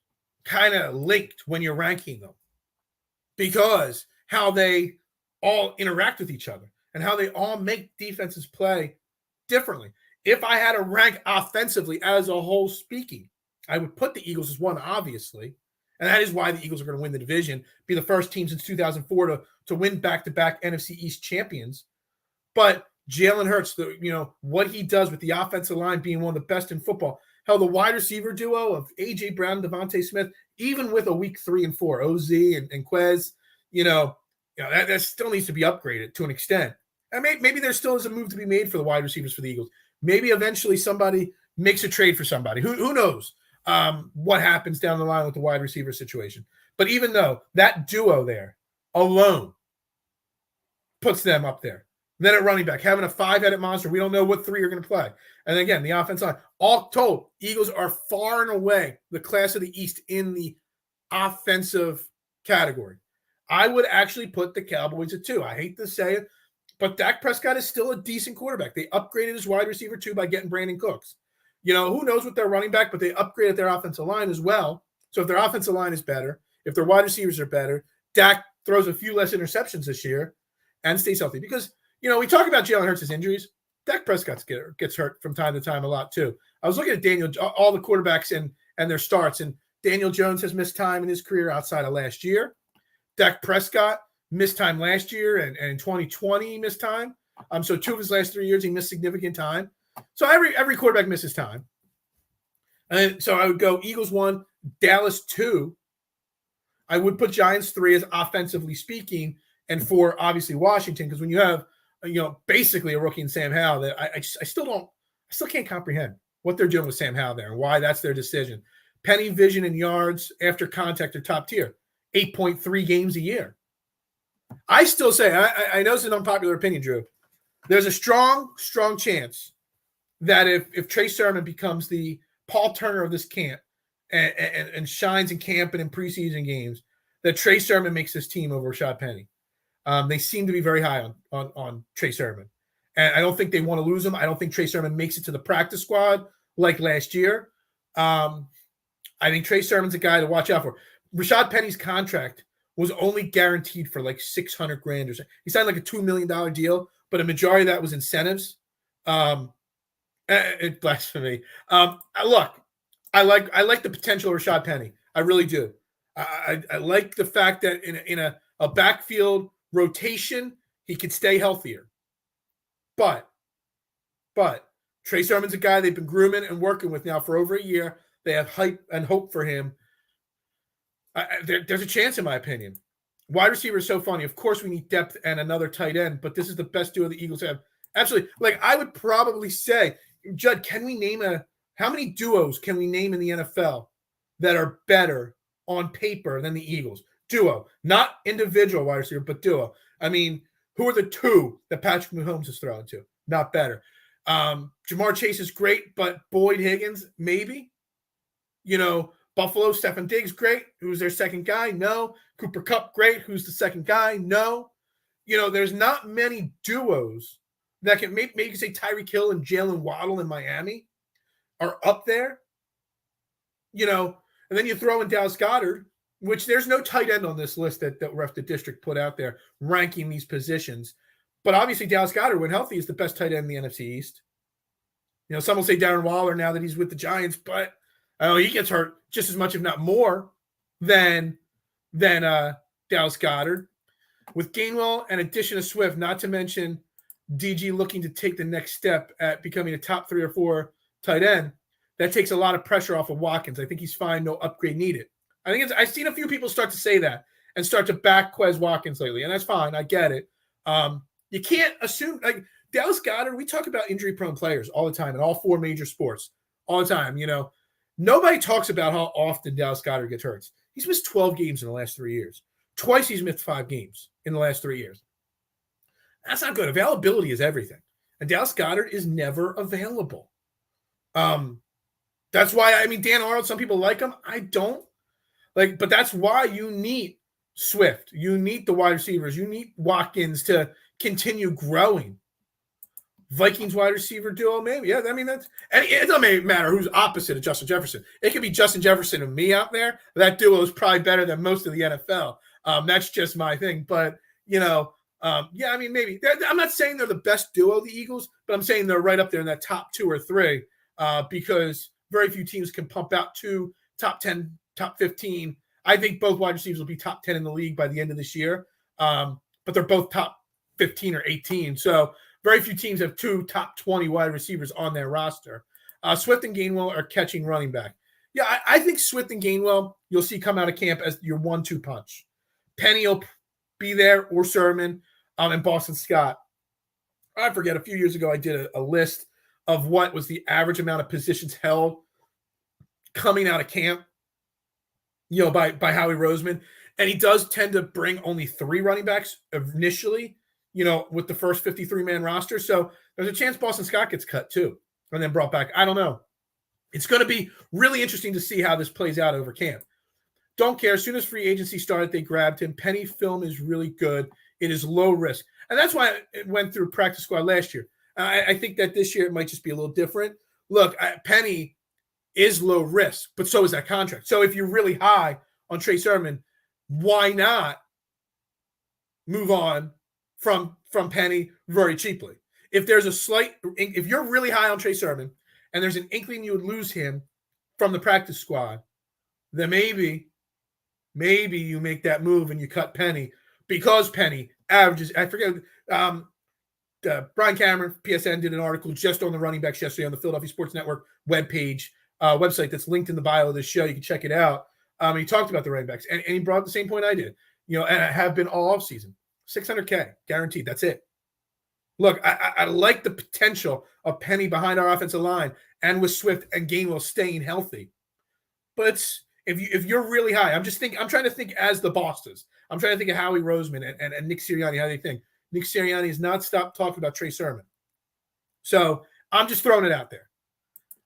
kind of linked when you're ranking them, because how they all interact with each other and how they all make defenses play differently. If I had to rank offensively as a whole speaking, I would put the Eagles as one, obviously. And that is why the Eagles are going to win the division, be the first team since 2004 to win back-to-back NFC East champions. But Jalen Hurts, what he does with the offensive line being one of the best in football. Hell, the wide receiver duo of A.J. Brown and Devontae Smith, even with a week 3 and 4, OZ and Quez, that still needs to be upgraded to an extent. And maybe there still is a move to be made for the wide receivers for the Eagles. Maybe eventually somebody makes a trade for somebody. Who knows what happens down the line with the wide receiver situation. But even though that duo there alone puts them up there. Then at running back, having a 5-headed monster, we don't know what 3 are going to play. And again, the offense line. All told, Eagles are far and away the class of the East in the offensive category. I would actually put the Cowboys at 2. I hate to say it, but Dak Prescott is still a decent quarterback. They upgraded his wide receiver 2 by getting Brandon Cooks. Who knows what their running back, but they upgraded their offensive line as well. So if their offensive line is better, if their wide receivers are better, Dak throws a few less interceptions this year and stays healthy. Because, we talk about Jalen Hurts' injuries. Dak Prescott gets hurt from time to time a lot too. I was looking at all the quarterbacks and their starts, and Daniel Jones has missed time in his career outside of last year. Dak Prescott missed time last year, and in 2020 he missed time. So 2 of his last 3 years he missed significant time. So every quarterback misses time. And so I would go Eagles 1, Dallas 2. I would put Giants 3 as offensively speaking, and 4 obviously Washington, because when you have basically a rookie in Sam Howell, that I still can't comprehend what they're doing with Sam Howell there and why that's their decision. Penny vision and yards after contact are top tier, 8.3 games a year. I still say, I know it's an unpopular opinion, Drew. There's a strong chance that if Trey Sermon becomes the Paul Turner of this camp and shines in camp and in preseason games, that Trey Sermon makes this team over Rashad Penny. They seem to be very high on Trey Sermon. And I don't think they want to lose him. I don't think Trey Sermon makes it to the practice squad like last year. I think Trey Sermon's a guy to watch out for. Rashad Penny's contract was only guaranteed for like $600,000 or something. He signed like a $2 million deal, but a majority of that was incentives. It's blasphemy. Look, I like the potential of Rashad Penny. I really do. I like the fact that in a backfield rotation, he could stay healthier. But Trey Sermon's a guy they've been grooming and working with now for over a year. They have hype and hope for him. There's a chance, in my opinion. Wide receiver is so funny. Of course, we need depth and another tight end, but this is the best duo the Eagles have. Absolutely. Like, I would probably say, Judd, how many duos can we name in the NFL that are better on paper than the Eagles? Duo, not individual wide receiver, but duo. I mean, who are the 2 that Patrick Mahomes is throwing to? Not better. Jamar Chase is great, but Boyd Higgins, maybe. Buffalo, Stefon Diggs, great. Who's their second guy? No. Cooper Kupp, great. Who's the second guy? No. There's not many duos that can maybe you say Tyreek Hill and Jalen Waddle in Miami are up there. And then you throw in Dallas Goedert, which there's no tight end on this list that Ref the District put out there ranking these positions. But obviously Dallas Goedert, when healthy, is the best tight end in the NFC East. Some will say Darren Waller now that he's with the Giants, but he gets hurt just as much, if not more, than Dallas Goedert. With Gainwell and addition of Swift, not to mention DG looking to take the next step at becoming a top 3 or 4 tight end, that takes a lot of pressure off of Watkins. I think he's fine, no upgrade needed. I've seen a few people start to say that and start to back Quez Watkins lately, and that's fine. I get it. You can't assume, like Dallas Goedert, we talk about injury-prone players all the time in all 4 major sports, all the time. Nobody talks about how often Dallas Goedert gets hurt. He's missed 12 games in the last 3 years. Twice he's missed 5 games in the last 3 years. That's not good. Availability is everything. And Dallas Goedert is never available. That's why, Dan Arnold, some people like him. I don't. But that's why you need Swift. You need the wide receivers. You need Watkins to continue growing. Vikings wide receiver duo, maybe. Yeah, it doesn't matter who's opposite of Justin Jefferson. It could be Justin Jefferson and me out there. That duo is probably better than most of the NFL. That's just my thing. But, maybe. I'm not saying they're the best duo, the Eagles, but I'm saying they're right up there in that top 2 or 3 because very few teams can pump out 2 top 10, top 15. I think both wide receivers will be top 10 in the league by the end of this year, but they're both top 15 or 18. So very few teams have 2 top 20 wide receivers on their roster. Swift and Gainwell are catching running back. Yeah, I think Swift and Gainwell you'll see come out of camp as your 1-2 punch. Penny will be there, or Sermon, and Boston Scott. I forget, a few years ago I did a list of what was the average amount of positions held coming out of camp, by Howie Roseman. And he does tend to bring only 3 running backs initially, with the first 53-man roster. So there's a chance Boston Scott gets cut too and then brought back. I don't know. It's going to be really interesting to see how this plays out over camp. Don't care. As soon as free agency started, they grabbed him. Penny film is really good. It is low risk. And that's why it went through practice squad last year. I think that this year it might just be a little different. Look, Penny is low risk, but so is that contract. So if you're really high on Trey Sermon, why not move on from Penny very cheaply? If you're really high on Trey Sermon and there's an inkling you would lose him from the practice squad, then maybe you make that move and you cut Penny, because Penny averages, I forget, Brian Cameron, PSN, did an article just on the running backs yesterday on the Philadelphia Sports Network website that's linked in the bio of this show. You can check it out. He talked about the running backs, and he brought up the same point I did, and I have been all offseason. $600K guaranteed. That's it. Look, I like the potential of Penny behind our offensive line and with Swift and Gainwell staying healthy. But if you're really high, I'm trying to think as the bosses. I'm trying to think of Howie Roseman and Nick Sirianni, how they think. Nick Sirianni has not stopped talking about Trey Sermon. So I'm just throwing it out there.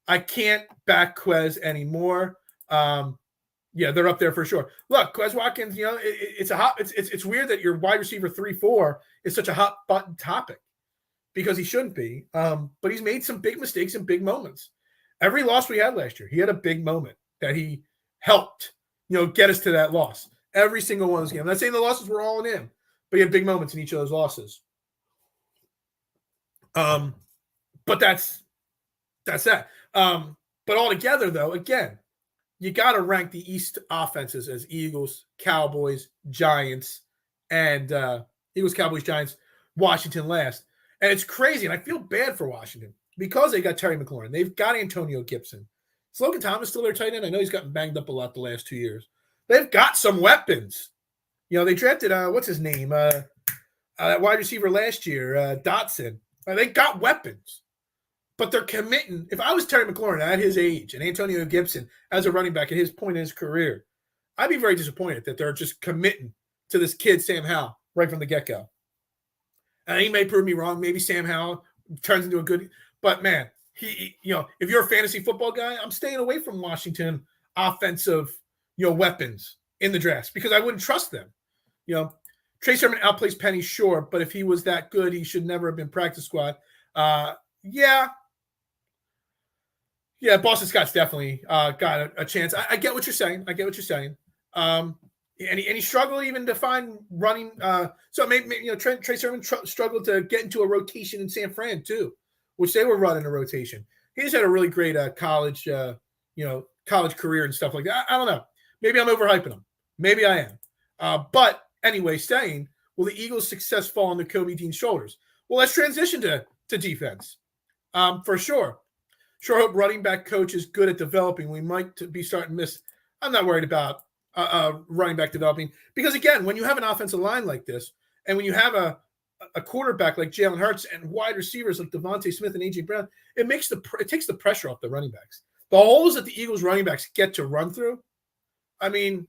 I can't back Quez anymore. They're up there for sure. Look, Quez Watkins, it's weird that your wide receiver 3-4 is such a hot button topic, because he shouldn't be. But he's made some big mistakes and big moments. Every loss we had last year, he had a big moment that he helped, get us to that loss. Every single one of those games. I'm not saying the losses were all in him, but he had big moments in each of those losses. But that's that. But altogether, though, again, you got to rank the East offenses as Eagles, Cowboys, Giants, and Eagles, Cowboys, Giants, Washington last. And it's crazy, and I feel bad for Washington because they got Terry McLaurin. They've got Antonio Gibson. Is Logan Thomas still their tight end? I know he's gotten banged up a lot the last 2 years. They've got some weapons. They drafted, what's his name? That wide receiver last year, Dotson. They got weapons. But they're committing. If I was Terry McLaurin at his age and Antonio Gibson as a running back at his point in his career, I'd be very disappointed that they're just committing to this kid, Sam Howell, right from the get-go. And he may prove me wrong. Maybe Sam Howell turns into a good – but, man, he if you're a fantasy football guy, I'm staying away from Washington offensive, weapons in the drafts because I wouldn't trust them. Trey Sermon outplays Penny, sure, but if he was that good, he should never have been practice squad. Yeah, Boston Scott's definitely got a chance. I get what you're saying. And he struggled even to find running. So maybe Trey Sermon struggled to get into a rotation in San Fran too, which they were running a rotation. He just had a really great college career and stuff like that. I don't know. Maybe I'm overhyping him. Maybe I am. But anyway, will the Eagles' success fall on the Kobe Dean's shoulders? Well, let's transition to defense. For sure. Sure hope running back coach is good at developing. We might be starting to miss. I'm not worried about running back developing because, again, when you have an offensive line like this and when you have a quarterback like Jalen Hurts and wide receivers like Devontae Smith and A.J. Brown, it takes the pressure off the running backs. The holes that the Eagles running backs get to run through, I mean,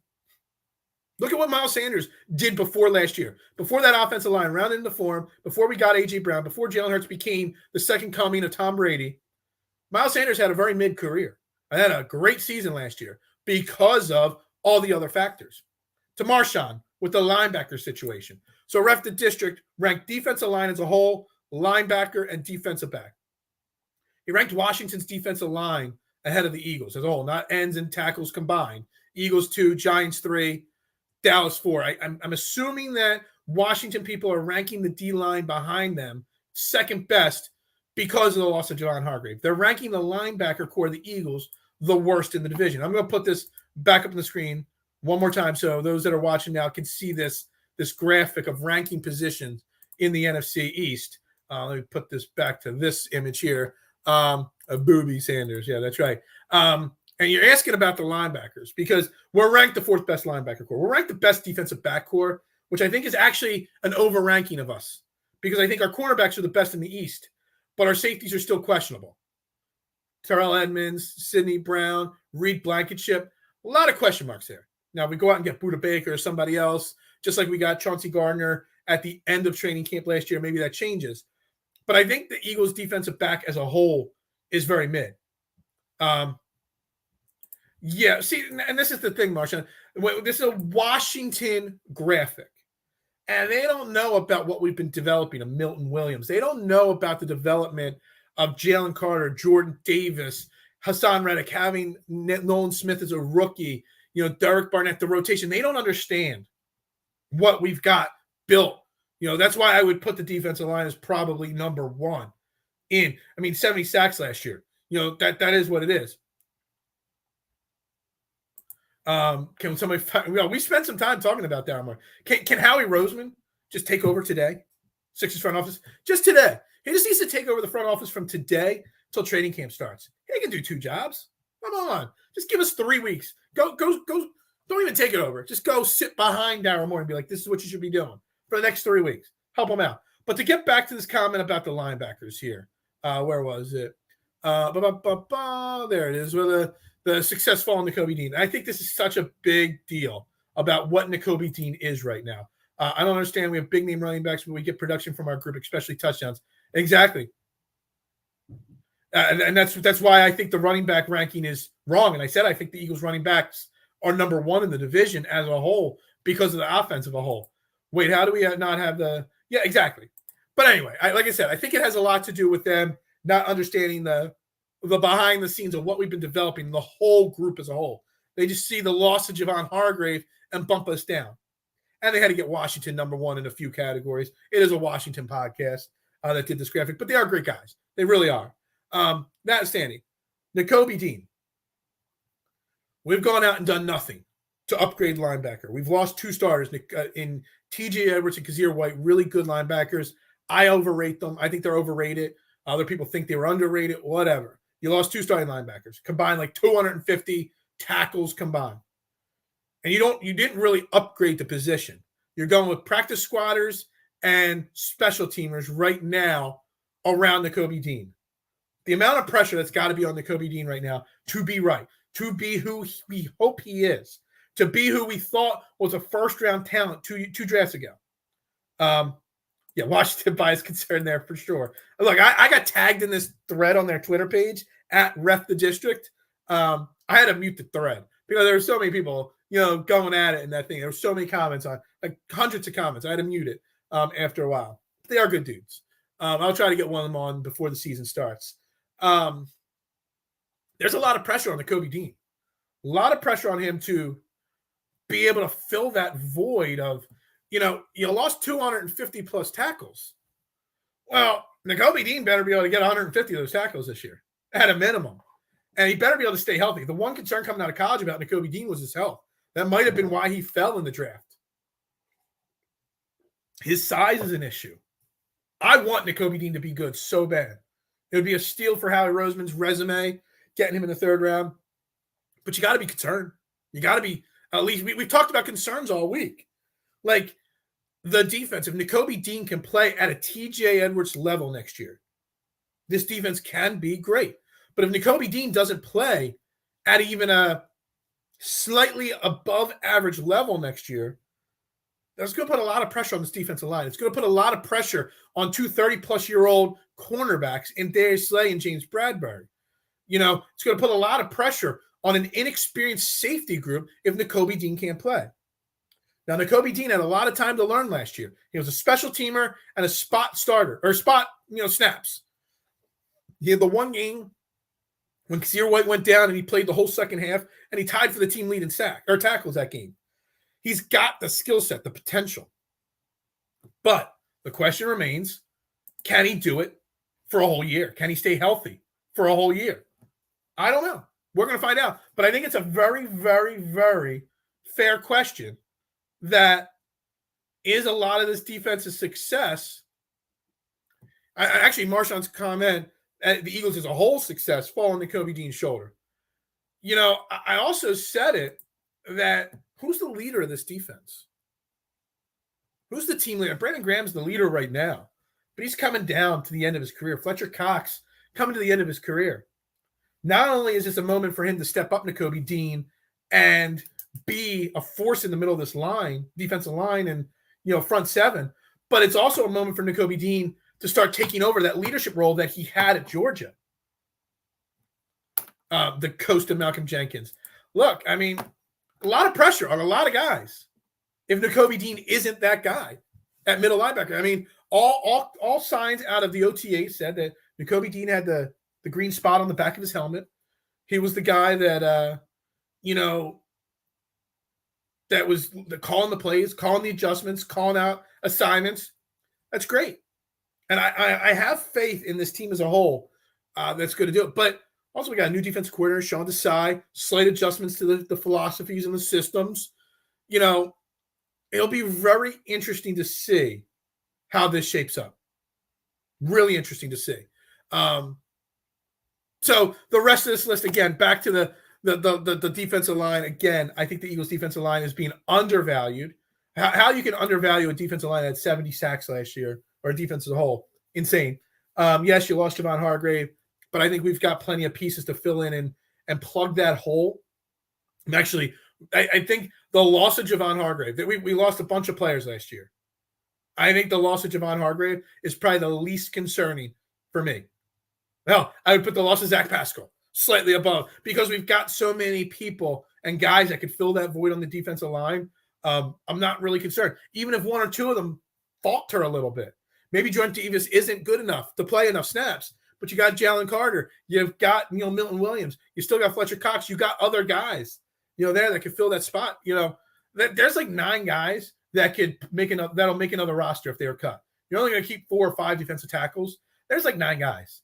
look at what Miles Sanders did before last year. Before that offensive line rounded into form, before we got A.J. Brown, before Jalen Hurts became the second coming of Tom Brady, Miles Sanders had a very mid-career. I had a great season last year because of all the other factors. To Marshawn with the linebacker situation. So ref the district ranked defensive line as a whole, linebacker, and defensive back. He ranked Washington's defensive line ahead of the Eagles as a whole, not ends and tackles combined. Eagles 2, Giants 3, Dallas 4. I'm assuming that Washington people are ranking the D-line behind them second best because of the loss of Javon Hargrave. They're ranking the linebacker core of the Eagles the worst in the division. I'm going to put this back up on the screen one more time so those that are watching now can see this graphic of ranking positions in the NFC East. Let me put this back to this image here. A Booby Sanders. Yeah, that's right. And you're asking about the linebackers because we're ranked the fourth best linebacker core. We're ranked the best defensive back core, which I think is actually an overranking of us because I think our cornerbacks are the best in the East, but our safeties are still questionable. Terrell Edmonds, Sidney Brown, Reed Blankenship, a lot of question marks there. Now, we go out and get Budda Baker or somebody else, just like we got Chauncey Gardner at the end of training camp last year. Maybe that changes. But I think the Eagles' defensive back as a whole is very mid. Yeah, see, and this is the thing, Marshawn. This is a Washington graphic. And they don't know about what we've been developing of Milton Williams. They don't know about the development of Jalen Carter, Jordan Davis, Hassan Reddick, having Nolan Smith as a rookie, Derek Barnett, the rotation. They don't understand what we've got built. That's why I would put the defensive line as probably number one 70 sacks last year. That is what it is. Can somebody we spent some time talking about that. Can Howie Roseman just take over today? Sixers front office just today. He just needs to take over the front office from today till training camp starts. He can do 2 jobs. Come on. Just give us 3 weeks. Go. Don't even take it over. Just go sit behind Daryl Moore and be like, this is what you should be doing for the next 3 weeks. Help him out. But to get back to this comment about the linebackers here, where was it? There it is. Where the success fall on Nakobe Dean. I think this is such a big deal about what Nakobe Dean is right now. I don't understand. We have big name running backs, but we get production from our group, especially touchdowns. Exactly. And that's why I think the running back ranking is wrong. And I said I think the Eagles running backs are number 1 in the division as a whole because of the offense as a whole. Wait, how do we not have the – yeah, exactly. But anyway, like I said, I think it has a lot to do with them not understanding the behind the scenes of what we've been developing, the whole group as a whole. They just see the loss of Javon Hargrave and bump us down. And they had to get Washington number 1 in a few categories. It is a Washington podcast that did this graphic, but they are great guys. They really are. Notwithstanding, Nakobe Dean. We've gone out and done nothing to upgrade linebacker. We've lost 2 starters in TJ Edwards and Kazir White, really good linebackers. I overrate them. I think they're overrated. Other people think they were underrated, whatever. You lost 2 starting linebackers, combined like 250 tackles combined. And you didn't really upgrade the position. You're going with practice squatters and special teamers right now around Nakobe Dean. The amount of pressure that's got to be on Nakobe Dean right now to be right, to be who we hope he is, to be who we thought was a first-round talent two drafts ago. Yeah, Washington bias concern there for sure. Look, I got tagged in this thread on their Twitter page at Ref the District. I had to mute the thread because there were so many people, going at it and that thing. There were so many comments on, like hundreds of comments. I had to mute it after a while. They are good dudes. I'll try to get one of them on before the season starts. There's a lot of pressure on Nakobe Dean. A lot of pressure on him to be able to fill that void of, you lost 250 plus tackles. Well, Nakobe Dean better be able to get 150 of those tackles this year at a minimum. And he better be able to stay healthy. The one concern coming out of college about Nakobe Dean was his health. That might have been why he fell in the draft. His size is an issue. I want Nakobe Dean to be good so bad. It would be a steal for Howie Roseman's resume, getting him in the 3rd round. But you got to be concerned. You got to be, at least, we've talked about concerns all week. Like, the defense, if Nakobe Dean can play at a TJ Edwards level next year, this defense can be great. But if Nakobe Dean doesn't play at even a slightly above average level next year, that's going to put a lot of pressure on this defensive line. It's going to put a lot of pressure on two 30-plus-year-old cornerbacks in Darius Slay and James Bradbury. It's going to put a lot of pressure on an inexperienced safety group if Nakobe Dean can't play. Now, Nakobe Dean had a lot of time to learn last year. He was a special teamer and a spot starter, or spot, snaps. He had the one game when Kazir White went down and he played the whole second half, and he tied for the team lead in tackles that game. He's got the skill set, the potential. But the question remains, can he do it for a whole year? Can he stay healthy for a whole year? I don't know. We're going to find out. But I think it's a very, very, very fair question that is a lot of this defense's success. Actually, Marshawn's comment, the Eagles as a whole success, fall on Nakobe Dean's shoulder. I also said it that who's the leader of this defense? Who's the team leader? Brandon Graham's the leader right now, but he's coming down to the end of his career. Fletcher Cox coming to the end of his career. Not only is this a moment for him to step up Nakobe Dean and be a force in the middle of this line, defensive line, and front seven, but it's also a moment for Nakobe Dean to start taking over that leadership role that he had at Georgia. The coast of Malcolm Jenkins. Look, I mean, a lot of pressure on a lot of guys if Nakobe Dean isn't that guy at middle linebacker. I mean, all signs out of the OTA said that Nakobe Dean had the green spot on the back of his helmet. He was the guy that, that was calling the plays, calling the adjustments, calling out assignments. That's great. And I have faith in this team as a whole that's going to do it. But also we got a new defensive coordinator, Sean Desai, slight adjustments to the philosophies and the systems. It'll be very interesting to see how this shapes up. Really interesting to see. So the rest of this list, again, back to the defensive line. Again, I think the Eagles defensive line is being undervalued. How you can undervalue a defensive line that had 70 sacks last year, or a defense as a whole, insane. Yes, you lost Javon Hargrave, but I think we've got plenty of pieces to fill in and plug that hole. And actually, I think the loss of Javon Hargrave, that we lost a bunch of players last year. I think the loss of Javon Hargrave is probably the least concerning for me. Well, I would put the loss of Zach Pascal slightly above, because we've got so many people and guys that could fill that void on the defensive line. I'm not really concerned. Even if one or two of them falter a little bit. Maybe Jordan Davis isn't good enough to play enough snaps, but you got Jalen Carter. You've got Milton Williams. You still got Fletcher Cox. You got other guys, there that could fill that spot. There's like 9 guys that could that'll make another roster if they were cut. You're only going to keep 4 or 5 defensive tackles. There's like 9 guys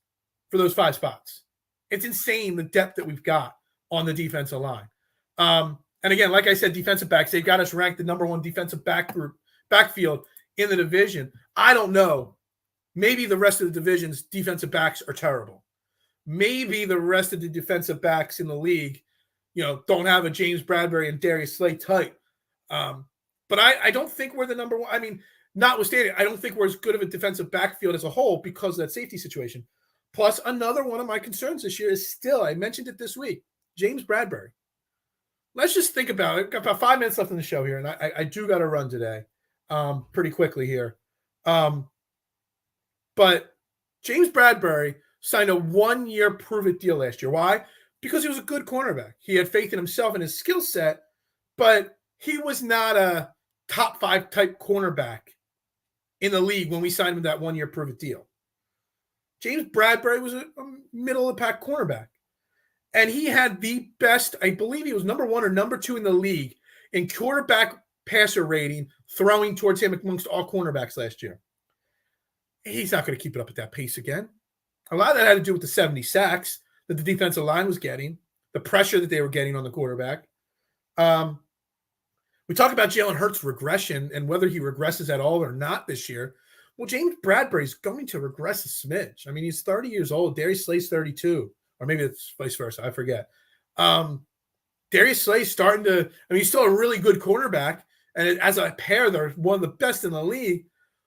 for those 5 spots. It's insane the depth that we've got on the defensive line. And again, like I said, defensive backs, they've got us ranked the number 1 defensive backfield in the division. I don't know. Maybe the rest of the division's defensive backs are terrible. Maybe the rest of the defensive backs in the league, don't have a James Bradbury and Darius Slay type. But I don't think we're the number 1. I mean, notwithstanding, I don't think we're as good of a defensive backfield as a whole because of that safety situation. Plus, another one of my concerns this year is still, I mentioned it this week, James Bradbury. Let's just think about it. We've got about 5 minutes left in the show here, and I do got to run today pretty quickly here. But James Bradbury signed a 1-year prove-it deal last year. Why? Because he was a good cornerback. He had faith in himself and his skill set, but he was not a top 5 type cornerback in the league when we signed him that 1-year prove-it deal. James Bradbury was a middle-of-the-pack cornerback. And he had the best, I believe he was number 1 or number 2 in the league in quarterback passer rating, throwing towards him amongst all cornerbacks last year. He's not going to keep it up at that pace again. A lot of that had to do with the 70 sacks that the defensive line was getting, the pressure that they were getting on the quarterback. We talk about Jalen Hurts' regression and whether he regresses at all or not this year. Well, James Bradbury is going to regress a smidge. I mean, he's 30 years old. Darius Slay's 32. Or maybe it's vice versa. I forget. Darius Slay's starting to – he's still a really good cornerback. And as a pair, they're one of the best in the league.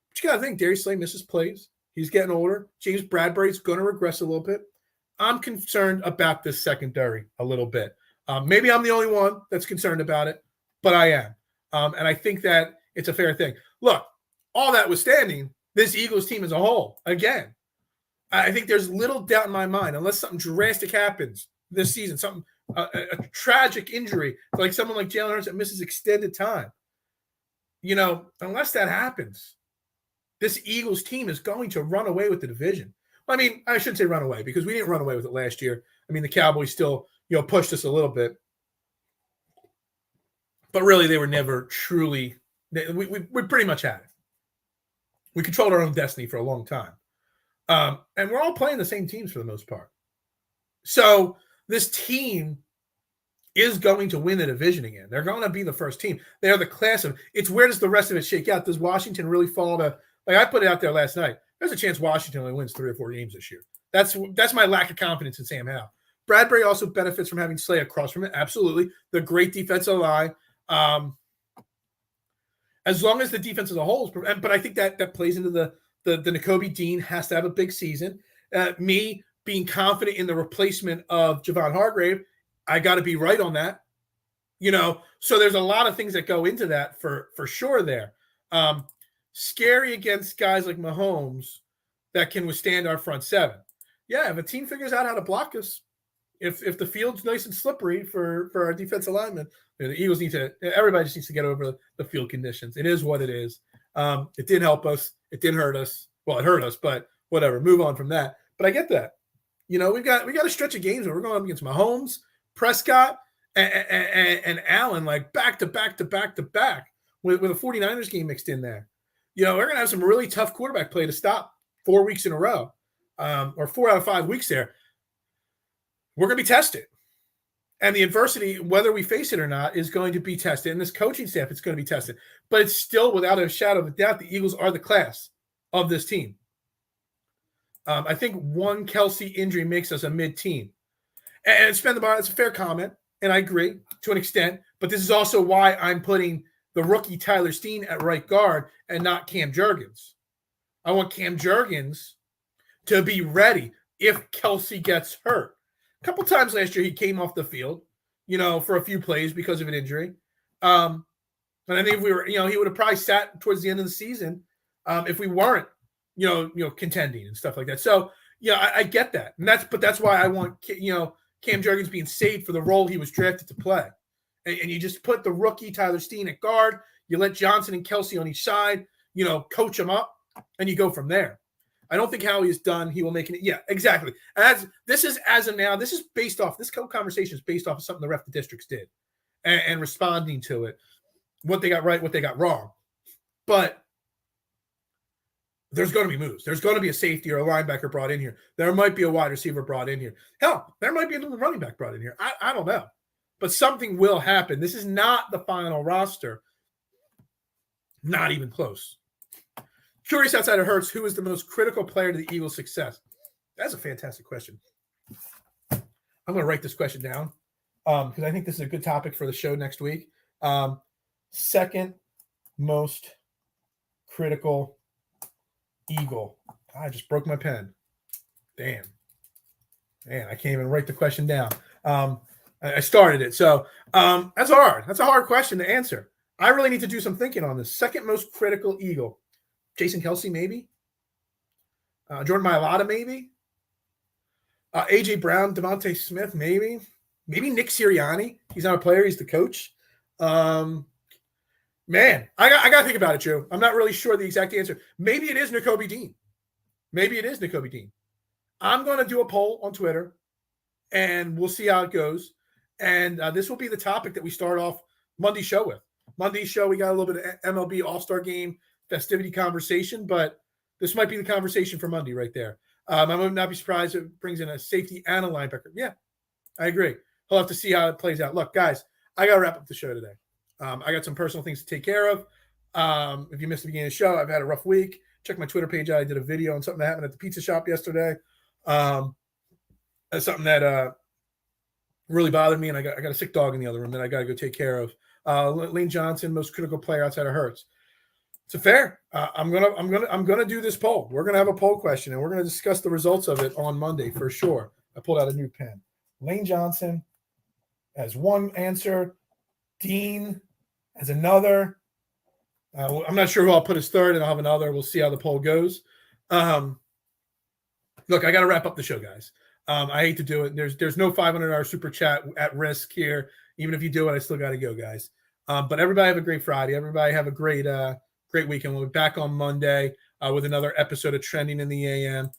But you got to think, Darius Slay misses plays. He's getting older. James Bradbury's going to regress a little bit. I'm concerned about this secondary a little bit. Maybe I'm the only one that's concerned about it, but I am. And I think that it's a fair thing. Look, all that withstanding, this Eagles team as a whole, again, I think there's little doubt in my mind, unless something drastic happens this season, something a tragic injury, like someone like Jalen Hurts that misses extended time. Unless that happens, this Eagles team is going to run away with the division. I mean, I shouldn't say run away because we didn't run away with it last year. I mean, the Cowboys still, pushed us a little bit. But really, they were never truly – we pretty much had it. We controlled our own destiny for a long time. And we're all playing the same teams for the most part. So this team is going to win the division again. They're going to be the first team. They are the class of – it's where does the rest of it shake out? Does Washington really fall to – like I put it out there last night. There's a chance Washington only wins 3 or 4 games this year. That's my lack of confidence in Sam Howell. Bradbury also benefits from having Slay across from it. Absolutely. The great defensive line. As long as the defense as a whole is – but I think that plays into the Nakobe Dean has to have a big season. Me being confident in the replacement of Javon Hargrave, I got to be right on that. So there's a lot of things that go into that for sure there. Scary against guys like Mahomes that can withstand our front seven. Yeah, if a team figures out how to block us, if the field's nice and slippery for our defensive linemen, the Eagles everybody just needs to get over the field conditions. It is what it is. It didn't help us. It didn't hurt us. Well, it hurt us, but whatever. Move on from that. But I get that. We got a stretch of games where we're going up against Mahomes, Prescott, and Allen, like back to back to back to back with a 49ers game mixed in there. We're going to have some really tough quarterback play to stop 4 weeks in a row, or 4 out of 5 weeks there. We're going to be tested. And the adversity, whether we face it or not, is going to be tested. And this coaching staff, it's going to be tested. But it's still, without a shadow of a doubt, the Eagles are the class of this team. I think one Kelsey injury makes us a mid-team. And spend the bar, that's a fair comment, and I agree to an extent. But this is also why I'm putting the rookie Tyler Steen at right guard and not Cam Jurgens. I want Cam Jurgens to be ready if Kelsey gets hurt. A couple times last year he came off the field, for a few plays because of an injury. And I think if we were, he would have probably sat towards the end of the season if we weren't, contending and stuff like that. So, I get that. And that's why I want, Cam Jurgens being saved for the role he was drafted to play. And you just put the rookie Tyler Steen at guard. You let Johnson and Kelsey on each side, coach them up, and you go from there. I don't think Howie is done. He will make it. Yeah, exactly. This is based off, this conversation is based off of something the ref the districts did and responding to it, what they got right, what they got wrong. But there's going to be moves. There's going to be a safety or a linebacker brought in here. There might be a wide receiver brought in here. Hell, there might be a little running back brought in here. I don't know. But something will happen. This is not the final roster. Not even close. Curious outside of Hurts, who is the most critical player to the Eagles' success? That's a fantastic question. I'm going to write this question down because I think this is a good topic for the show next week. Second most critical Eagle. I just broke my pen. Damn. Man, I can't even write the question down. I started it. So that's hard. That's a hard question to answer. I really need to do some thinking on this. Second most critical Eagle. Jason Kelsey, maybe. Jordan Mailata, maybe. A.J. Brown, Devontae Smith, maybe. Maybe Nick Sirianni. He's not a player. He's the coach. Man, I got to think about it, Joe. I'm not really sure the exact answer. Maybe it is Nakobe Dean. I'm going to do a poll on Twitter, and we'll see how it goes. And this will be the topic that we start off Monday's show with. Monday's show, we got a little bit of MLB All-Star Game festivity conversation, but this might be the conversation for Monday right there. I would not be surprised if it brings in a safety and a linebacker. Yeah, I agree. He'll have to see how it plays out. Look, guys, I got to wrap up the show today. I got some personal things to take care of. If you missed the beginning of the show, I've had a rough week. Check my Twitter page out. I did a video on something that happened at the pizza shop yesterday. That's something that really bothered me, and I got a sick dog in the other room that I got to go take care of. Lane Johnson, most critical player outside of Hurts. It's a fair. I'm gonna do this poll. We're gonna have a poll question, and we're gonna discuss the results of it on Monday for sure. I pulled out a new pen. Lane Johnson as one answer. Dean as another. I'm not sure who I'll put as third, and I'll have another. We'll see how the poll goes. Look, I got to wrap up the show, guys. I hate to do it. There's no $500 super chat at risk here. Even if you do it, I still got to go, guys. But everybody have a great Friday. Everybody have a great weekend. We'll be back on Monday with another episode of Trending in the AM.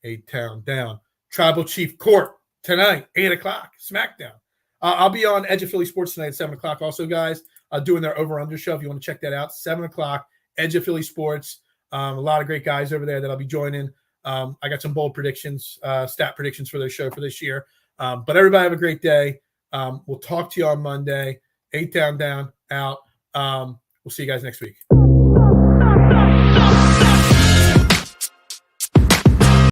A-Town Down. Tribal Chief Court tonight, 8 o'clock, SmackDown. I'll be on Edge of Philly Sports tonight at 7 o'clock also, guys, doing their over-under show. If you want to check that out, 7 o'clock, Edge of Philly Sports. A lot of great guys over there that I'll be joining. I got some bold predictions, stat predictions for their show for this year. But everybody have a great day. We'll talk to you on Monday. A-Town Down, out. We'll see you guys next week.